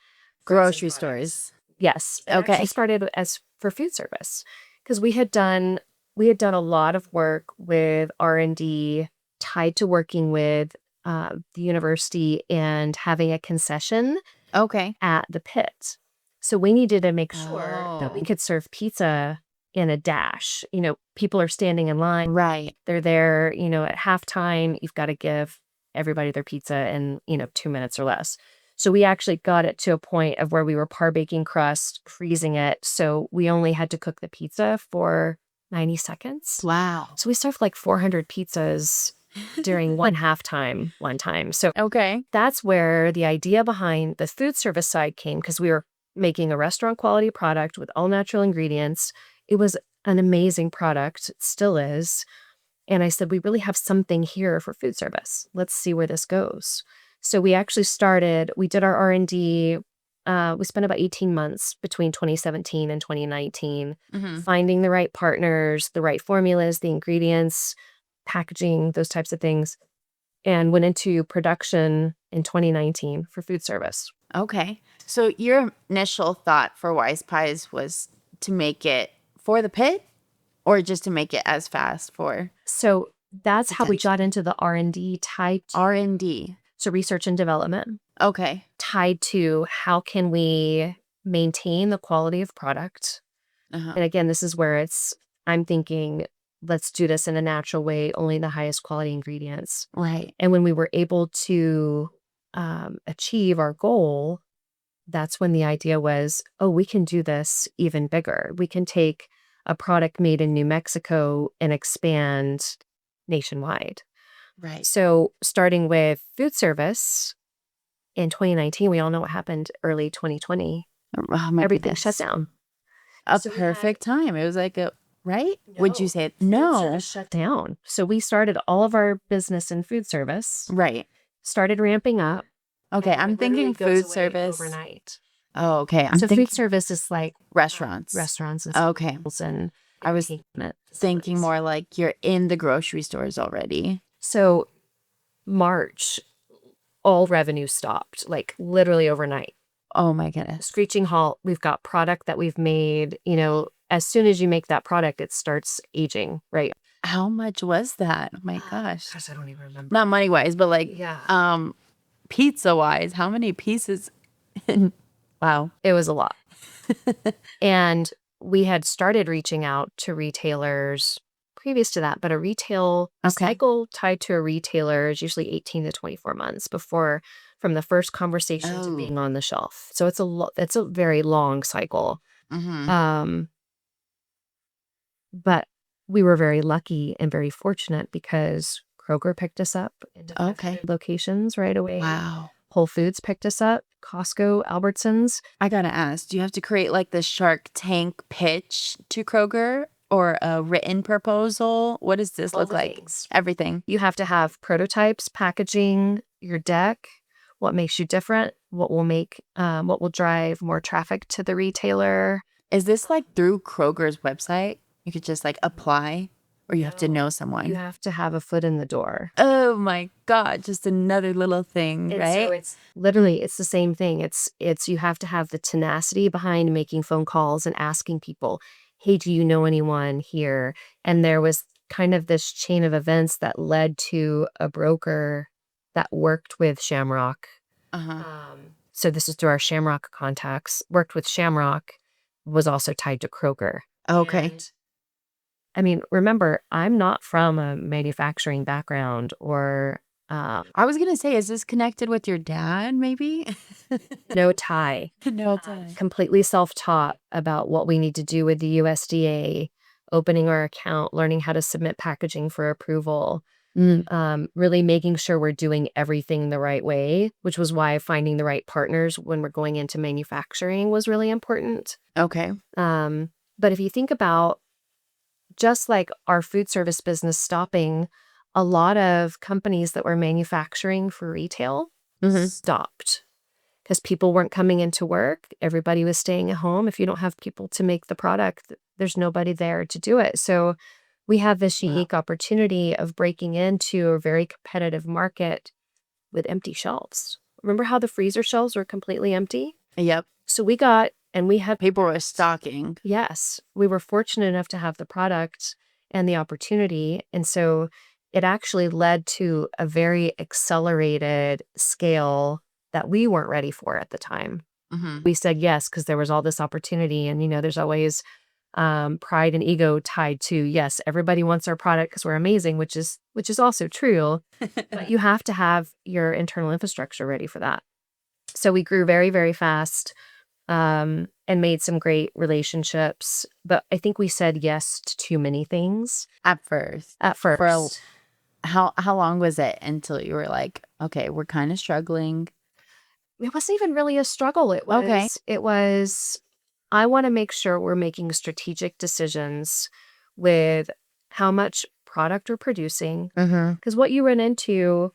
Grocery frozen products. stores. Yes. It Okay. actually started as for food service because we had done a lot of work with R&D tied to working with the university and having a concession Okay. at the pit. So we needed to make sure that we Oh. could serve pizza in a dash. People are standing in line. Right. They're there, at halftime. You've got to give everybody their pizza in, 2 minutes or less. So we actually got it to a point of where we were par baking crust, freezing it. So we only had to cook the pizza for 90 seconds. Wow. So we served like 400 pizzas during one halftime one time. So Okay. that's where the idea behind the food service side came, because we were making a restaurant quality product with all natural ingredients. It was an amazing product. It still is. And I said, we really have something here for food service. Let's see where this goes. So we actually we did our R&D. We spent about 18 months between 2017 and 2019 finding the right partners, the right formulas, the ingredients, packaging, those types of things, and went into production in 2019 for food service. Okay. So your initial thought for Wise Pies was to make it for the pit or just to make it as fast for So that's how we Potential. got into the R&D tied to, R&D? so research and development, Okay. tied to how can we maintain the quality of product. Uh-huh. And again, this is where I'm thinking, let's do this in a natural way, only the highest quality ingredients. Right. And when we were able to achieve our goal, that's when the idea was, oh, we can do this even bigger. We can take a product made in New Mexico and expand nationwide. Right. So starting with food service in 2019, we all know what happened early 2020. Oh, my Everything goodness. shut down. A So we perfect time. It was like right? Would you say Food no? service shut down. So we started all of our business in food service, Right. started ramping up. Okay, and I'm it literally thinking goes food away service. overnight. Oh, okay. I'm So thinking food service is like restaurants. restaurants and Okay. schools and I was entertainment thinking facilities. more like you're in the grocery stores already. So March, all revenue stopped, like literally overnight. Oh my goodness. Screeching halt. We've got product that we've made. As soon as you make that product, it starts aging, right? How much was that? Oh my gosh. Gosh, I don't even remember. Not money wise, but like Yeah. pizza wise, how many pieces? Wow. It was a lot. And we had started reaching out to retailers previous to that, but a retail cycle tied to a retailer is usually 18 to 24 months from the first conversation to being on the shelf. So it's a very long cycle. Mm-hmm. But we were very lucky and very fortunate because Kroger picked us up into 500 locations right away. Wow. Whole Foods picked us up, Costco, Albertsons. I gotta ask, do you have to create like the Shark Tank pitch to Kroger or a written proposal? What does this All look the like? things. Everything. You have to have prototypes, packaging, your deck, what makes you different, what will drive more traffic to the retailer. Is this like through Kroger's website? You could just like apply or you have to know someone? You have to have a foot in the door. Oh my God, just another little thing, right? So it's literally, it's the same thing. It's you have to have the tenacity behind making phone calls and asking people, hey, do you know anyone here? And there was kind of this chain of events that led to a broker that worked with Shamrock. So this is through our Shamrock contacts, worked with Shamrock, was also tied to Kroger. Okay. And I mean, remember, I'm not from a manufacturing background or I was gonna say, is this connected with your dad, maybe? no tie. No time. Completely self-taught about what we need to do with the USDA, opening our account, learning how to submit packaging for approval, Mm, really making sure we're doing everything the right way, which was why finding the right partners when we're going into manufacturing was really important. okay. But if you think about just like our food service business stopping, a lot of companies that were manufacturing for retail Mhm. stopped because people weren't coming into work. Everybody was staying at home. If you don't have people to make the product, there's nobody there to do it. So we have this Wow. unique opportunity of breaking into a very competitive market with empty shelves. Remember how the freezer shelves were completely empty? Yep. So we got, and we had, People were stocking. yes, we were fortunate enough to have the product and the opportunity. And so it actually led to a very accelerated scale that we weren't ready for at the time. Mhm. We said yes because there was all this opportunity. And, there's always pride and ego tied to, yes, everybody wants our product because we're amazing, which is also true. But you have to have your internal infrastructure ready for that. So we grew very, very fast and made some great relationships. But I think we said yes to too many things At first. at For first. how long was it until you were like, "Okay, we're kinda struggling." It wasn't even really a struggle. Okay. It was, I want to make sure we're making strategic decisions with how much product we're producing. Mhm. Because what you run into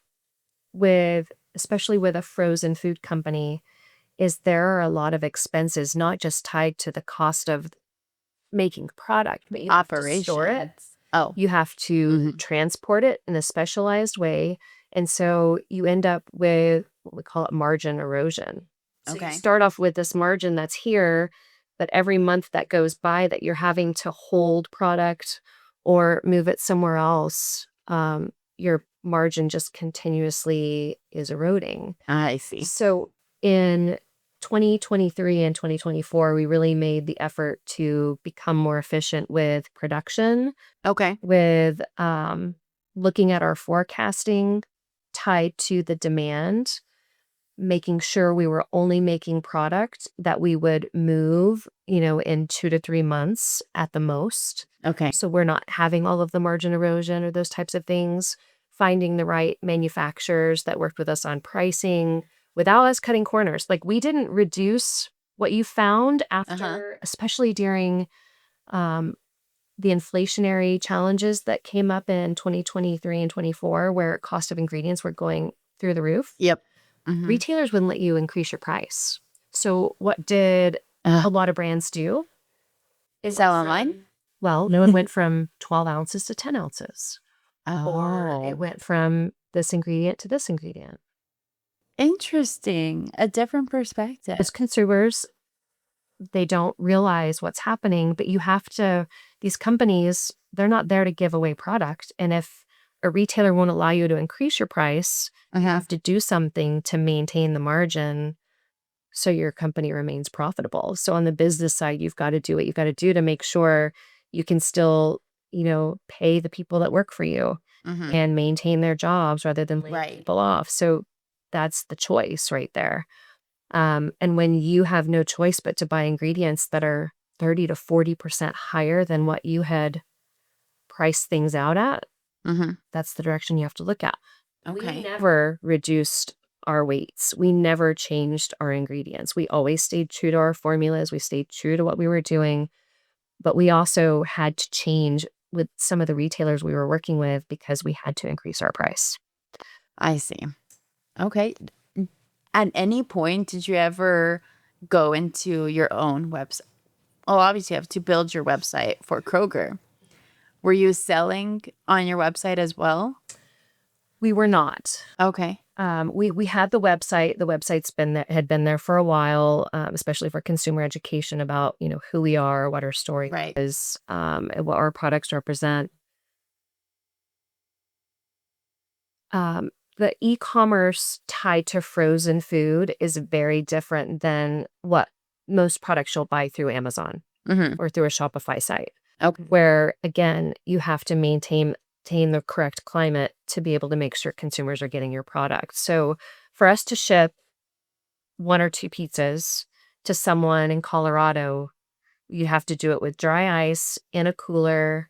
with, especially with a frozen food company, is there are a lot of expenses, not just tied to the cost of making product, but you have to store it. Operations. Oh. You have to Mhm. transport it in a specialized way. And so you end up with what we call it margin erosion. So you Okay. start off with this margin that's here, but every month that goes by that you're having to hold product or move it somewhere else, your margin just continuously is eroding. I see. So in 2023 and 2024, we really made the effort to become more efficient with production, Okay. with looking at our forecasting tied to the demand, making sure we were only making product that we would move, in 2 to 3 months at the most. Okay. So we're not having all of the margin erosion or those types of things, finding the right manufacturers that worked with us on pricing without us cutting corners. Like we didn't reduce what you found Uh-huh. after, especially during um, the inflationary challenges that came up in 2023 and 24, where cost of ingredients were going through the roof. Yep. Mhm. Retailers wouldn't let you increase your price. So what did Ugh. a lot of brands do? Sell online? Well, no, it went from 12 ounces to 10 ounces, or it Oh. went from this ingredient to this ingredient. Interesting. A different perspective. As consumers, they don't realize what's happening, but these companies, they're not there to give away product. And if a retailer won't allow you to increase your price, you Uh-huh. have to do something to maintain the margin so your company remains profitable. So on the business side, you've got to do what you've got to do to make sure you can still, pay the people that work for you Mhm. and maintain their jobs rather than laying Right. people off. So that's the choice right there. And when you have no choice but to buy ingredients that are 30 to 40% higher than what you had priced things out at, Mhm. that's the direction you have to look at. We Okay. never reduced our weights. We never changed our ingredients. We always stayed true to our formulas. We stayed true to what we were doing. But we also had to change with some of the retailers we were working with because we had to increase our price. I see. Okay. At any point, did you ever go into your own website? Oh, obviously, you have to build your website for Kroger. Were you selling on your website as well? We were not. Okay. We had the website. The website's had been there for a while, especially for consumer education about who we are, what our story Right. is, and what our products represent. The e-commerce tied to frozen food is very different than what most products you'll buy through Amazon. Mm-hmm. or through a Shopify site, Okay. where again, you have to maintain the correct climate to be able to make sure consumers are getting your product. So for us to ship 1 or 2 pizzas to someone in Colorado, you have to do it with dry ice in a cooler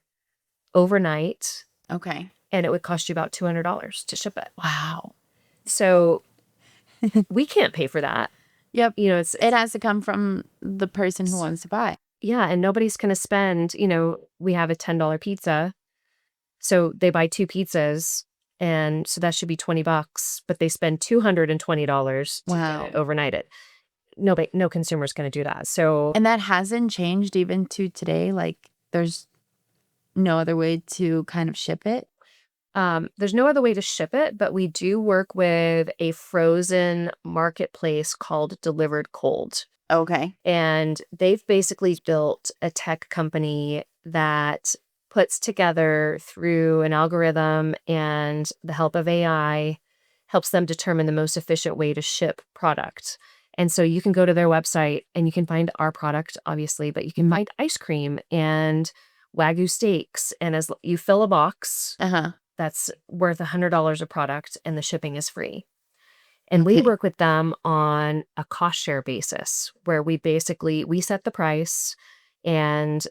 overnight, Okay. and it would cost you about $200 to ship it. Wow. So we can't pay for that. Yep. You know, It has to come from the person who wants to buy. yeah, and nobody's going to spend, we have a $10 pizza. So they buy 2 pizzas, and so that should be $20, but they spend $220 to Wow. get it overnighted. No consumer's going to do that. So, And that hasn't changed even to today. Like, there's no other way to kind of ship it. there's no other way to ship it, but we do work with a frozen marketplace called Delivered Cold. Okay. And they've basically built a tech company that puts together through an algorithm and the help of AI, helps them determine the most efficient way to ship product. And so you can go to their website and you can find our product, obviously, but you can find ice cream and Wagyu steaks. And as you fill a box, Uh-huh. that's worth $100 a product, and the shipping is free. And we Okay. work with them on a cost share basis, where we set the price, and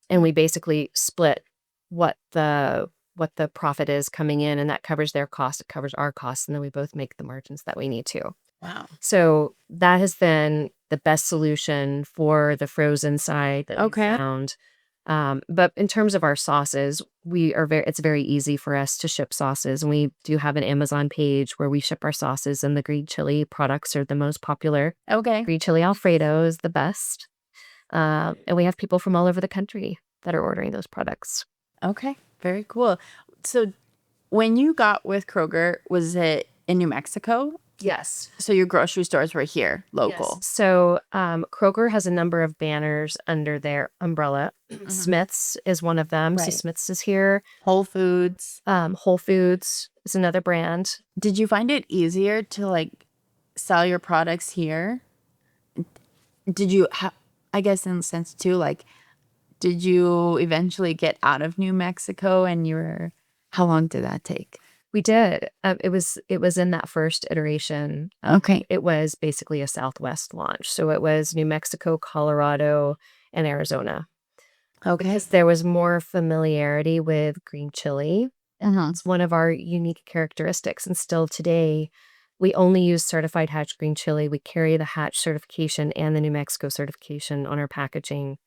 we basically split what the profit is coming in, and that covers their cost, it covers our costs, and then we both make the margins that we need to. Wow. So that has been the best solution for the frozen side that we Okay. found. But in terms of our sauces, it's very easy for us to ship sauces. And we do have an Amazon page where we ship our sauces, and the green chili products are the most popular. Okay. Green chili Alfredo is the best. And we have people from all over the country that are ordering those products. Okay. Very cool. So when you got with Kroger, was it in New Mexico? Yes. So your grocery stores were here, local. Yes. So Kroger has a number of banners under their umbrella. Smith's is one of them. So Right. Smith's is here. Whole Foods. Whole Foods is another brand. Did you find it easier to like sell your products here? Did you, I guess in a sense too, like, did you eventually get out of New Mexico and how long did that take? We did. It was in that first iteration. Okay. It was basically a Southwest launch. So it was New Mexico, Colorado, and Arizona. Okay. Because there was more familiarity with green chili. It's one of our unique characteristics. And still today, we only use certified Hatch green chili. We carry the Hatch certification and the New Mexico certification on our packaging.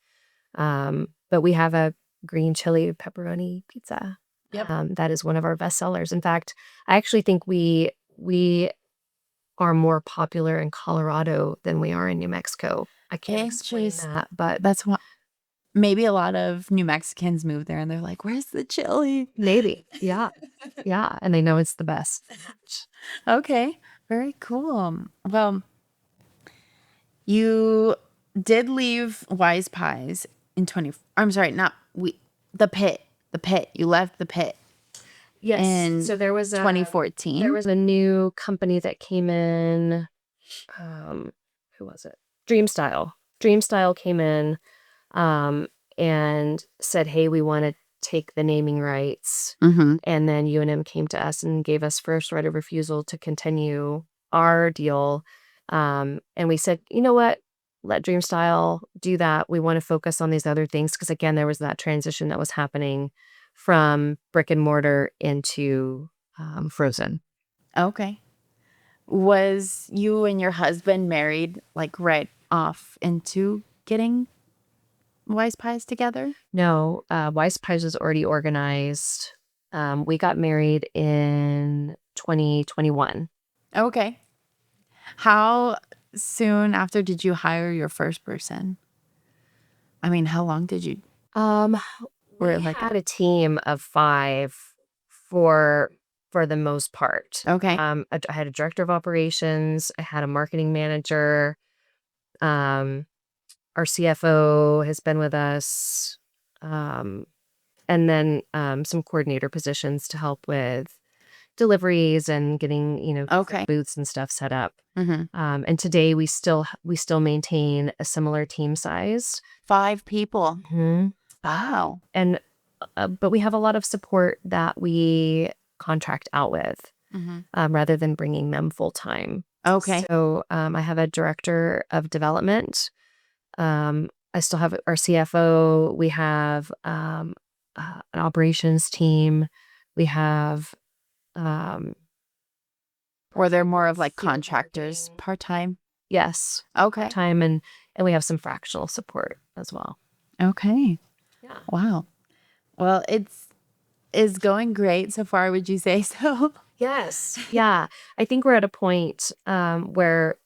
But we have a green chili pepperoni pizza. Yep. That is one of our best sellers. In fact, I actually think we are more popular in Colorado than we are in New Mexico. I can't explain that, but that's what maybe a lot of New Mexicans move there and they're like, where's the chili? maybe. Yeah. Yeah. And they know it's the best. Okay. Very cool. Well, you did leave Wise Pies in I'm sorry, not the pit. The pit. You left the pit. Yes. In so there was 2014. There was a new company that came in. Who was it? Dreamstyle. Dreamstyle came in and said, hey, we want to take the naming rights. Mm-hmm. And then UNM came to us and gave us first right of refusal to continue our deal. And we said, you know what? Let Dreamstyle do that. We want to focus on these other things. Because again, there was that transition that was happening from brick and mortar into frozen. Okay. Was you and your husband married like right off into getting Wise Pies together? No, WisePies was already organized. We got married in 2021. Okay. How soon after did you hire your first person? I mean, how long did you? We had a team of 5 for the most part. Okay. I had a director of operations. I had a marketing manager. Our CFO has been with us. And then some coordinator positions to help with deliveries and getting, Okay. booths and stuff set up. Mm-hmm. And today we still maintain a similar team size. 5 people. Mhm. Wow. And but we have a lot of support that we contract out with Mm-hmm. rather than bringing them full time. Okay. So I have a director of development. I still have our CFO. We have an operations team. We have Were there more of like field contractors marketing. part-time? Yes, Okay. time and we have some fractional support as well. Okay. Yeah. Wow. Well, is going great so far, would you say so? Yes. Yeah. I think we're at a point where,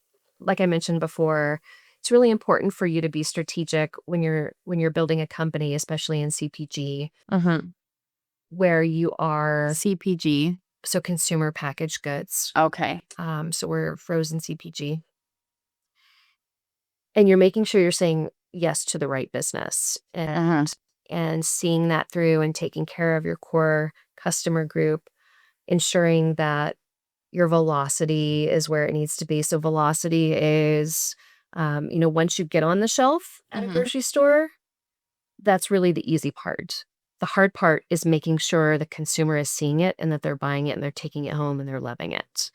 like I mentioned before, it's really important for you to be strategic when you're building a company, especially in CPG, Uh-huh. where you are CPG. so consumer packaged goods. Okay. So we're frozen CPG, and you're making sure you're saying yes to the right business Uh-huh. and seeing that through and taking care of your core customer group, ensuring that your velocity is where it needs to be. So velocity is, once you get on the shelf at a Mhm. grocery store, that's really the easy part. The hard part is making sure the consumer is seeing it and that they're buying it and they're taking it home and they're loving it.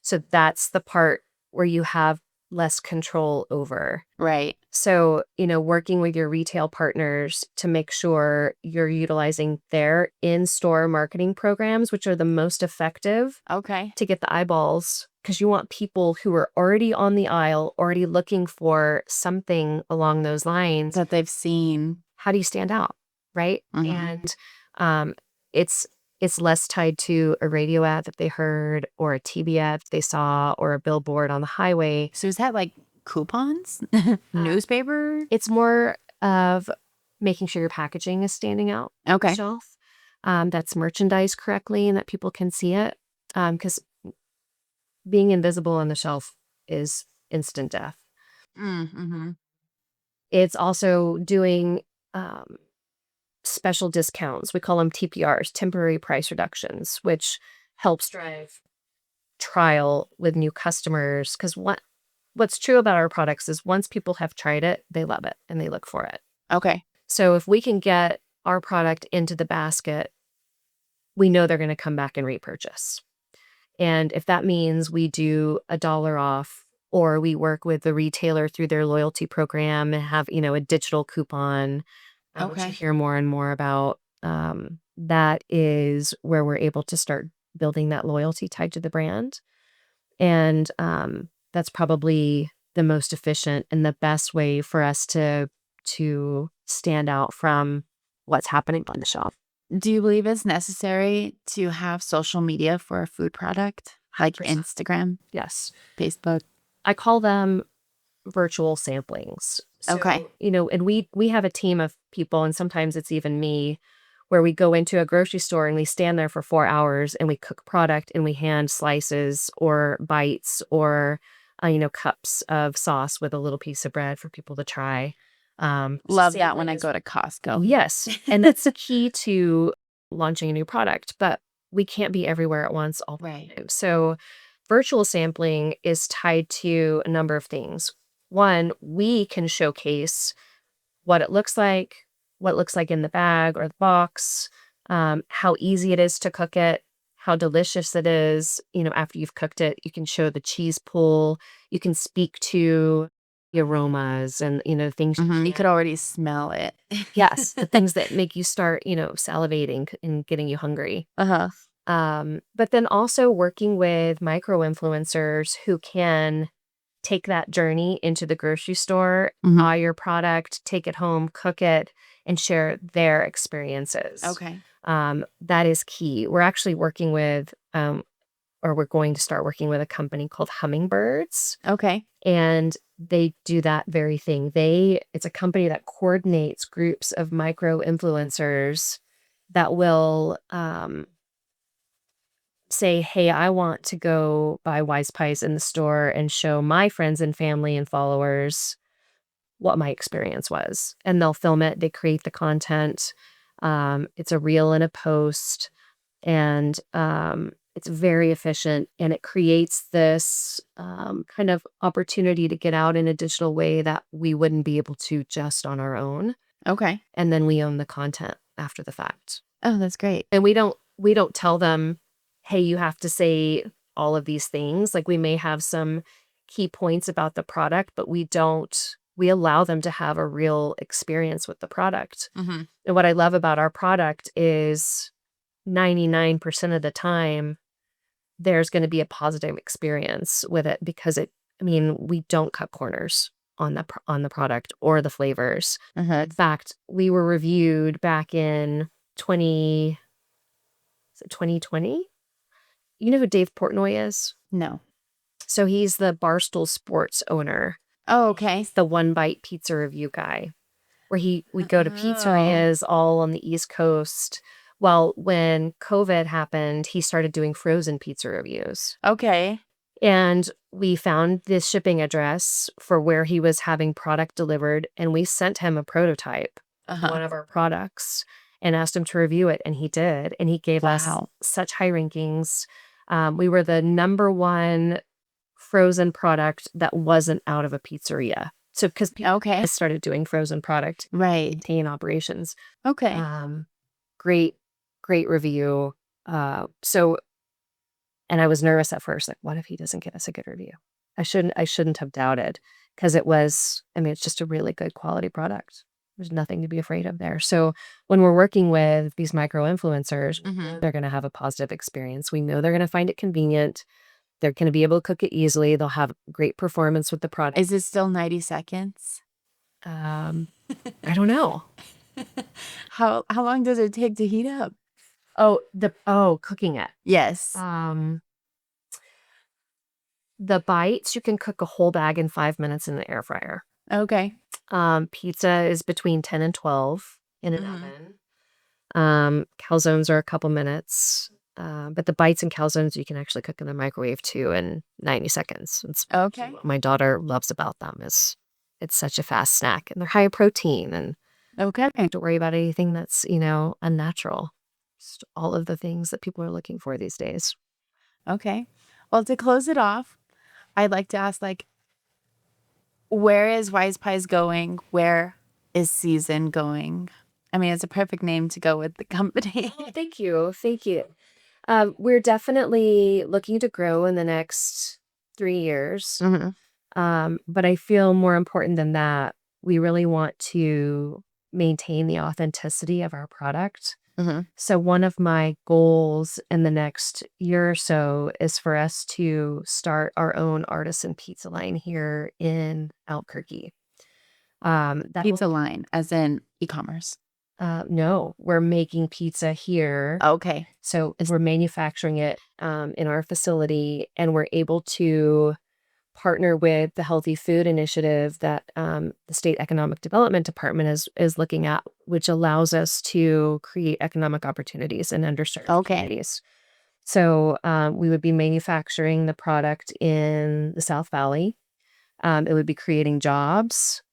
So that's the part where you have less control over. Right. So, working with your retail partners to make sure you're utilizing their in-store marketing programs, which are the most effective Okay. to get the eyeballs, because you want people who are already on the aisle, already looking for something along those lines. That they've seen. How do you stand out, right? Mhm. And um, it's less tied to a radio ad that they heard or a TV ad they saw or a billboard on the highway. So is that like coupons? Newspaper? It's more of making sure your packaging is standing out on the Okay. shelf, that's merchandised correctly and that people can see it. Because being invisible on the shelf is instant death. Mm-hmm. It's also doing special discounts. We call them TPRs, temporary price reductions, which helps drive trial with new customers. Because what's true about our products is once people have tried it, they love it and they look for it. Okay. So if we can get our product into the basket, we know they're going to come back and repurchase. And if that means we do $1 off or we work with the retailer through their loyalty program and have, a digital coupon, which you Okay. hear more and more about, that is where we're able to start building that loyalty tied to the brand. And that's probably the most efficient and the best way for us to stand out from what's happening on the shelf. Do you believe it's necessary to have social media for a food product? Like 100%. Instagram, Yes. Facebook? I call them virtual samplings. So, Okay. and we have a team of people, and sometimes it's even me, where we go into a grocery store and we stand there for 4 hours and we cook product and we hand slices or bites or, cups of sauce with a little piece of bread for people to try. Love that when sampling I is go to Costco. Yes, and that's the key to launching a new product, but we can't be everywhere at once all the Right. time. So, virtual sampling is tied to a number of things. One, we can showcase what it looks like, what it looks like in the bag or the box, how easy it is to cook it, how delicious it is. After you've cooked it, you can show the cheese pull. You can speak to the aromas and things you You can't. could already smell it. Yes, the things that make you start, salivating and getting you hungry. Uh-huh. But then also working with micro influencers who can take that journey into the grocery store, Mhm. buy your product, take it home, cook it, and share their experiences. Okay. That is key. We're actually working with, or we're going to start working with a company called Hummingbirds. Okay. And they do that very thing. It's a company that coordinates groups of micro influencers that will say, hey, I want to go buy WisePies in the store and show my friends and family and followers what my experience was. And they'll film it. They create the content. It's a reel and a post. And It's very efficient, and it creates this kind of opportunity to get out in a digital way that we wouldn't be able to just on our own. Okay. And then we own the content after the fact. Oh, that's great. And we don't tell them, hey, you have to say all of these things. Like, we may have some key points about the product, but we allow them to have a real experience with the product. Mm-hmm. And what I love about our product is 99% of the time, there's going to be a positive experience with it because we don't cut corners on the product or the flavors. Uh-huh. In fact, we were reviewed back in 2020. You know who Dave Portnoy is? No. So he's the Barstool Sports owner. Oh, okay. He's the One Bite Pizza review guy, where we go to Oh. pizzerias all on the East Coast. Well, when COVID happened, he started doing frozen pizza reviews. Okay. And we found this shipping address for where he was having product delivered, and we sent him a prototype of one of our products and asked him to review it, and he did. And he gave us Wow. such high rankings. We were the #1 frozen product that wasn't out of a pizzeria. So because people Okay. started doing frozen product, Right. maintain operations. Okay. Great review. And I was nervous at first, like, what if he doesn't give us a good review? I shouldn't have doubted, because it's just a really good quality product. There's nothing to be afraid of there. So when we're working with these micro influencers, they're going to have a positive experience. We know they're going to find it convenient. They're going to be able to cook it easily. They'll have great performance with the product. Is it still 90 seconds? I don't know. How long does it take to heat up? Cooking it. Yes. The bites, you can cook a whole bag in 5 minutes in the air fryer. Okay. Pizza is between 10 and 12 in an oven. Calzones are a couple minutes. But the bites and calzones you can actually cook in the microwave too in 90 seconds. It's Okay. what my daughter loves about them is it's such a fast snack, and they're high protein, and Okay. you don't have to worry about anything that's, unnatural. Just all of the things that people are looking for these days. Okay. Well, to close it off, I'd like to ask, where is WisePies going? Where is Season going? I mean, it's a perfect name to go with the company. Oh, thank you. Thank you. We're definitely looking to grow in the next 3 years. But I feel more important than that, we really want to maintain the authenticity of our product. So one of my goals in the next year or so is for us to start our own artisan pizza line here in Albuquerque. Pizza line, as in e-commerce. No, we're making pizza here. Okay. So we're manufacturing it in our facility, and we're able to partner with the Healthy Food Initiative that the State Economic Development Department is looking at, which allows us to create economic opportunities in underserved communities. So we would be manufacturing the product in the South Valley. It would be creating jobs.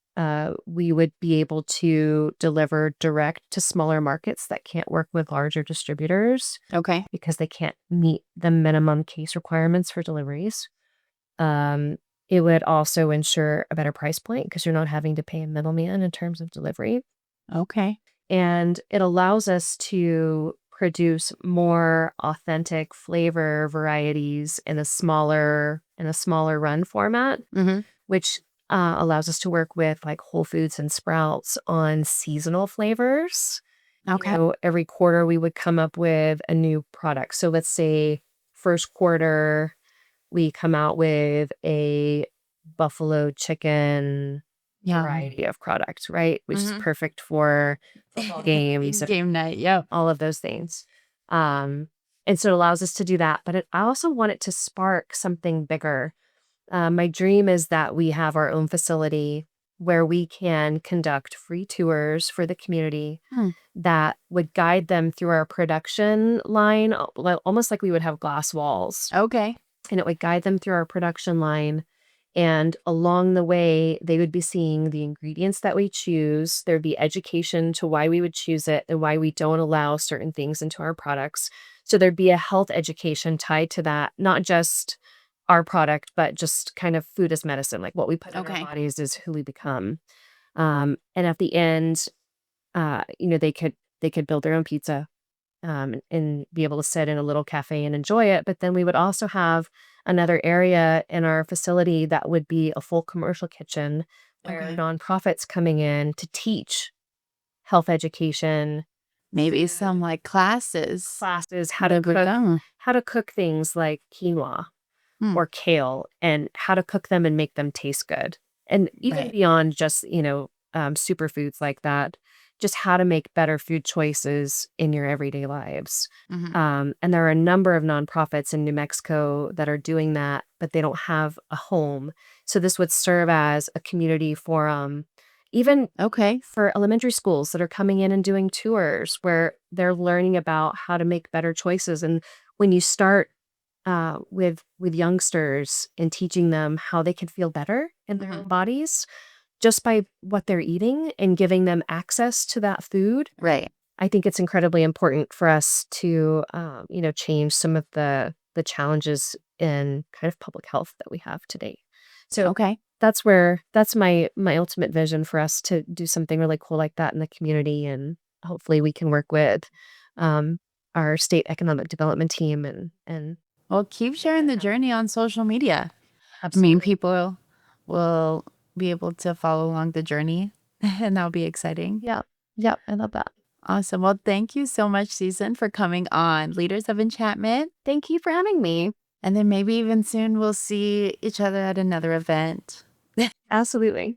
We would be able to deliver direct to smaller markets that can't work with larger distributors. Okay. Because they can't meet the minimum case requirements for deliveries. It would also ensure a better price point because you're not having to pay a middleman in terms of delivery. Okay. And it allows us to produce more authentic flavor varieties in a smaller run format, which allows us to work with like Whole Foods and Sprouts on seasonal flavors. Okay. Every quarter we would come up with a new product. So let's say first quarter we come out with a buffalo chicken variety of product, right? Which is perfect for football games, game night. Yep. all of those things. And so it allows us to do that. But I also want it to spark something bigger. My dream is that we have our own facility where we can conduct free tours for the community that would guide them through our production line, almost like we would have glass walls. Okay. And it would guide them through our production line. And along the way, they would be seeing the ingredients that we choose. There'd be education to why we would choose it and why we don't allow certain things into our products. So there'd be a health education tied to that, not just our product, but just kind of food as medicine. Like what we put in our Okay. bodies is who we become. And at the end, they could build their own pizza, and be able to sit in a little cafe and enjoy it. But then we would also have another area in our facility that would be a full commercial kitchen where Okay. nonprofits coming in to teach health education, Maybe food some like classes. classes, There we go. how to cook things like quinoa Hmm. or kale, and how to cook them and make them taste good. And even Right. beyond just, superfoods like that, just how to make better food choices in your everyday lives. Hmm. And there are a number of nonprofits in New Mexico that are doing that, but they don't have a home. So this would serve as a community forum, even Okay. for elementary schools that are coming in and doing tours where they're learning about how to make better choices. And when you start with youngsters and teaching them how they can feel better in their Hmm. own bodies just by what they're eating and giving them access to that food, Right. I think it's incredibly important for us to, change some of the challenges in kind of public health that we have today. So Okay. that's my ultimate vision for us to do something really cool like that in the community, and hopefully we can work with um, our state economic development team and Well, keep make sharing that the happen. journey on social media. I mean, Absolutely. people will be able to follow along the journey, and that'll be exciting. Yeah. Yep. I love that. Awesome. Well, thank you so much, Susan, for coming on Leaders of Enchantment. Thank you for having me. And then maybe even soon we'll see each other at another event. Absolutely.